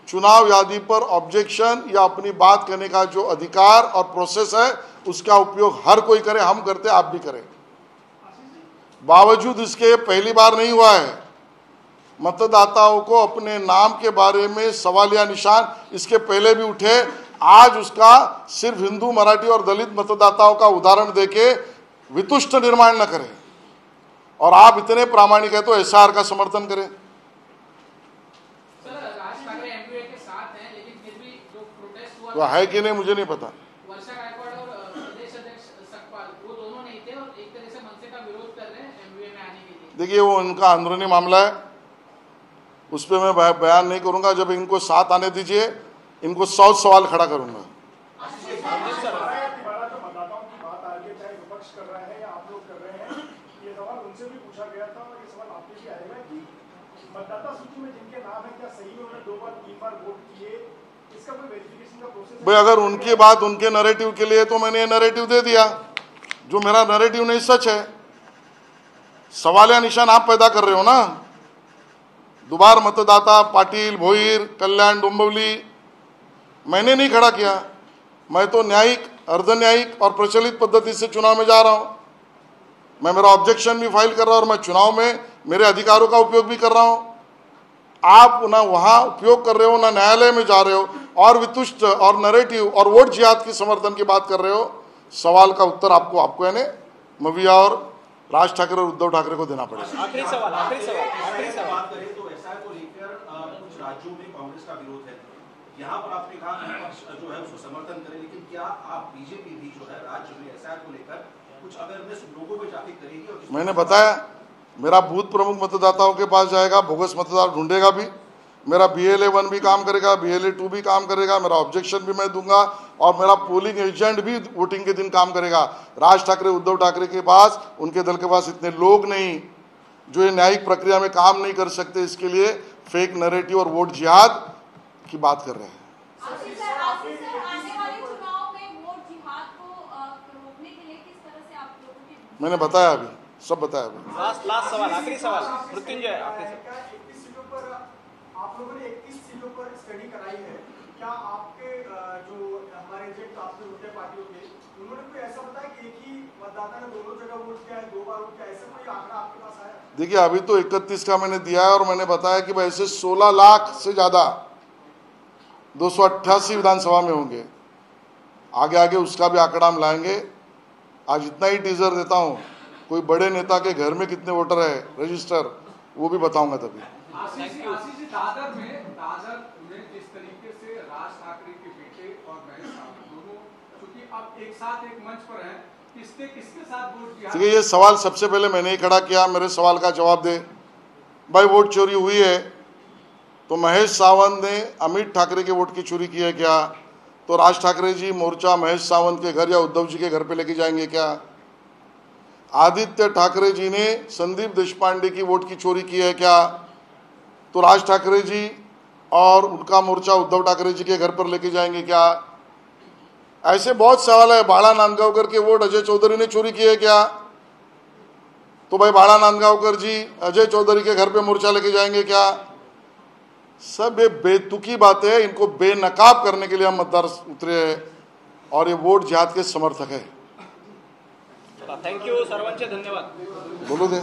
चुनाव यादी पर ऑब्जेक्शन या अपनी बात करने का जो अधिकार और प्रोसेस है, उसका उपयोग हर कोई करे। हम करते, आप भी करें। बावजूद इसके पहली बार नहीं हुआ है। मतदाताओं को अपने नाम के बारे में सवालिया निशान इसके पहले भी उठे। आज उसका सिर्फ हिंदू, मराठी और दलित मतदाताओं का उदाहरण देके वितुष्ट निर्माण न करें। और आप इतने प्रामाणिक है तो SIR का समर्थन करें। सर, राज ठाकरे MPA के साथ हैं, लेकिन फिर भी जो प्रोटेस्ट हुआ तो है कि नहीं मुझे नहीं पता। वर्षा गायकवाड़ और प्रदेश अध्यक्ष सतपाल, वो दोनों नहीं थे और एक तरह से मनसे का विरोध कर रहे हैं MPA में आने के लिए। देखिए, वो उनका अंदरूनी मामला है, उस पर मैं बयान नहीं करूंगा। जब इनको साथ आने दीजिए, इनको 100 सवाल खड़ा करूंगा। मतदाताओं की बात आ रही है, चाहे विपक्ष कर रहा है या आप लोग कर रहे हैं, ये सवाल उनसे भी पूछा गया था और ये सवाल आपसे भी आएगा कि मतदाता सूची में जिनके नाम है, क्या सही में उन्होंने 2 बार 3 बार वोट किए? इसका कोई वेरिफिकेशन का प्रोसेस है? भाई, अगर उनकी बात उनके नैरेटिव के लिए तो मैंने ये नैरेटिव दे दिया। जो मेरा नैरेटिव नहीं सच है। सवालिया निशान आप पैदा कर रहे हो ना। दुबार मतदाता पाटिल, भोईर, कल्याण, डोंबिवली मैंने नहीं खड़ा किया। मैं तो न्यायिक, अर्धन्यायिक और प्रचलित पद्धति से चुनाव में जा रहा हूं। मैं मेरा ऑब्जेक्शन भी फाइल कर रहा हूं और मैं चुनाव में मेरे अधिकारों का उपयोग भी कर रहा हूं। आप ना वहां उपयोग कर रहे हो, ना न्यायालय में जा रहे हो और वितुष्ट और नैरेटिव और वोट जिहाद की समर्थन की बात कर रहे हो। सवाल का उत्तर आपको यानी मविया और राज ठाकरे और उद्धव ठाकरे को देना पड़ेगा। आखिरी सवाल बात करें तो SIR को लेकर कुछ राज्यों में कांग्रेस का विरोध है। यहाँ पर आपने कहा विपक्ष जो है उसको समर्थन करे, लेकिन क्या आप बीजेपी भी जो है राज्य में एसआईआर को लेकर कुछ अवेयरनेस लोगों में जाके करेगी? और मैंने बताया मेरा बूथ प्रमुख मतदाताओं के पास जाएगा, बोगस मतदाता ढूंढेगा भी, मेरा BLA 1 भी काम करेगा, BLA 2 भी काम करेगा, मेरा ऑब्जेक्शन भी मैं दूंगा और मेरा पोलिंग एजेंट भी वोटिंग के दिन काम करेगा। राज ठाकरे उद्धव ठाकरे के पास, उनके दल के पास इतने लोग नहीं जो ये न्यायिक प्रक्रिया में काम नहीं कर सकते, इसके लिए फेक नैरेटिव और वोट जिहाद की बात कर रहे हैं। मैंने बताया अभी, सब बताया अभी। लास्ट सवाल, आखिरी सवाल, मृत्युंजय आखिरी सवाल। 31 सीटों पर आप लोगों ने 31 सीटों पर स्टडी कराई है, क्या आपके जो हमारे एजेंट आपके होते पार्टियों के, उन्होंने कोई ऐसा बताया कि एक ही मतदाता ने दोनों जगह वोट किया है, 2 बार वोट किया, ऐसा कोई आंकड़ा आपके पास आया? देखिए अभी तो 31 का मैंने दिया है और मैंने बताया कि वैसे 16 लाख से ज्यादा 288 विधानसभा में होंगे। आगे आगे उसका भी आंकड़ा हम लाएंगे। आज इतना ही टीजर देता हूं, कोई बड़े नेता के घर में कितने वोटर है रजिस्टर, वो भी बताऊंगा तभी। आशीष जी, दादर में जिस तरीके से राज ठाकरे के बेटे और महेश सावंत दोनों क्योंकि अब एक साथ एक मंच पर हैं, किसके साथ वोट किया? देखिए ये सवाल सबसे पहले मैंने ही खड़ा किया, मेरे सवाल का जवाब दे। भाई वोट चोरी हुई है तो महेश सावंत ने अमित ठाकरे के वोट की चोरी की है क्या? तो राज ठाकरे जी मोर्चा महेश सावंत के घर या उद्धव जी के घर पे लेके जाएंगे क्या? आदित्य ठाकरे जी ने संदीप देशपांडे की वोट की चोरी की है क्या? तो राज ठाकरे जी और उनका मोर्चा उद्धव ठाकरे जी के घर पर लेके जाएंगे क्या? ऐसे बहुत सवाल है। बाड़ा नांदगांवकर के वोट अजय चौधरी ने चोरी किए क्या? तो भाई बाड़ा नांदगांवकर जी अजय चौधरी के घर पे मोर्चा लेके जाएंगे क्या? सब ये बेतुकी बातें हैं, इनको बेनकाब करने के लिए हम मतदार उतरे हैं और ये वोट जिहाद के समर्थक है। थँक्यू, सर्वांचे धन्यवाद। बोलू दे।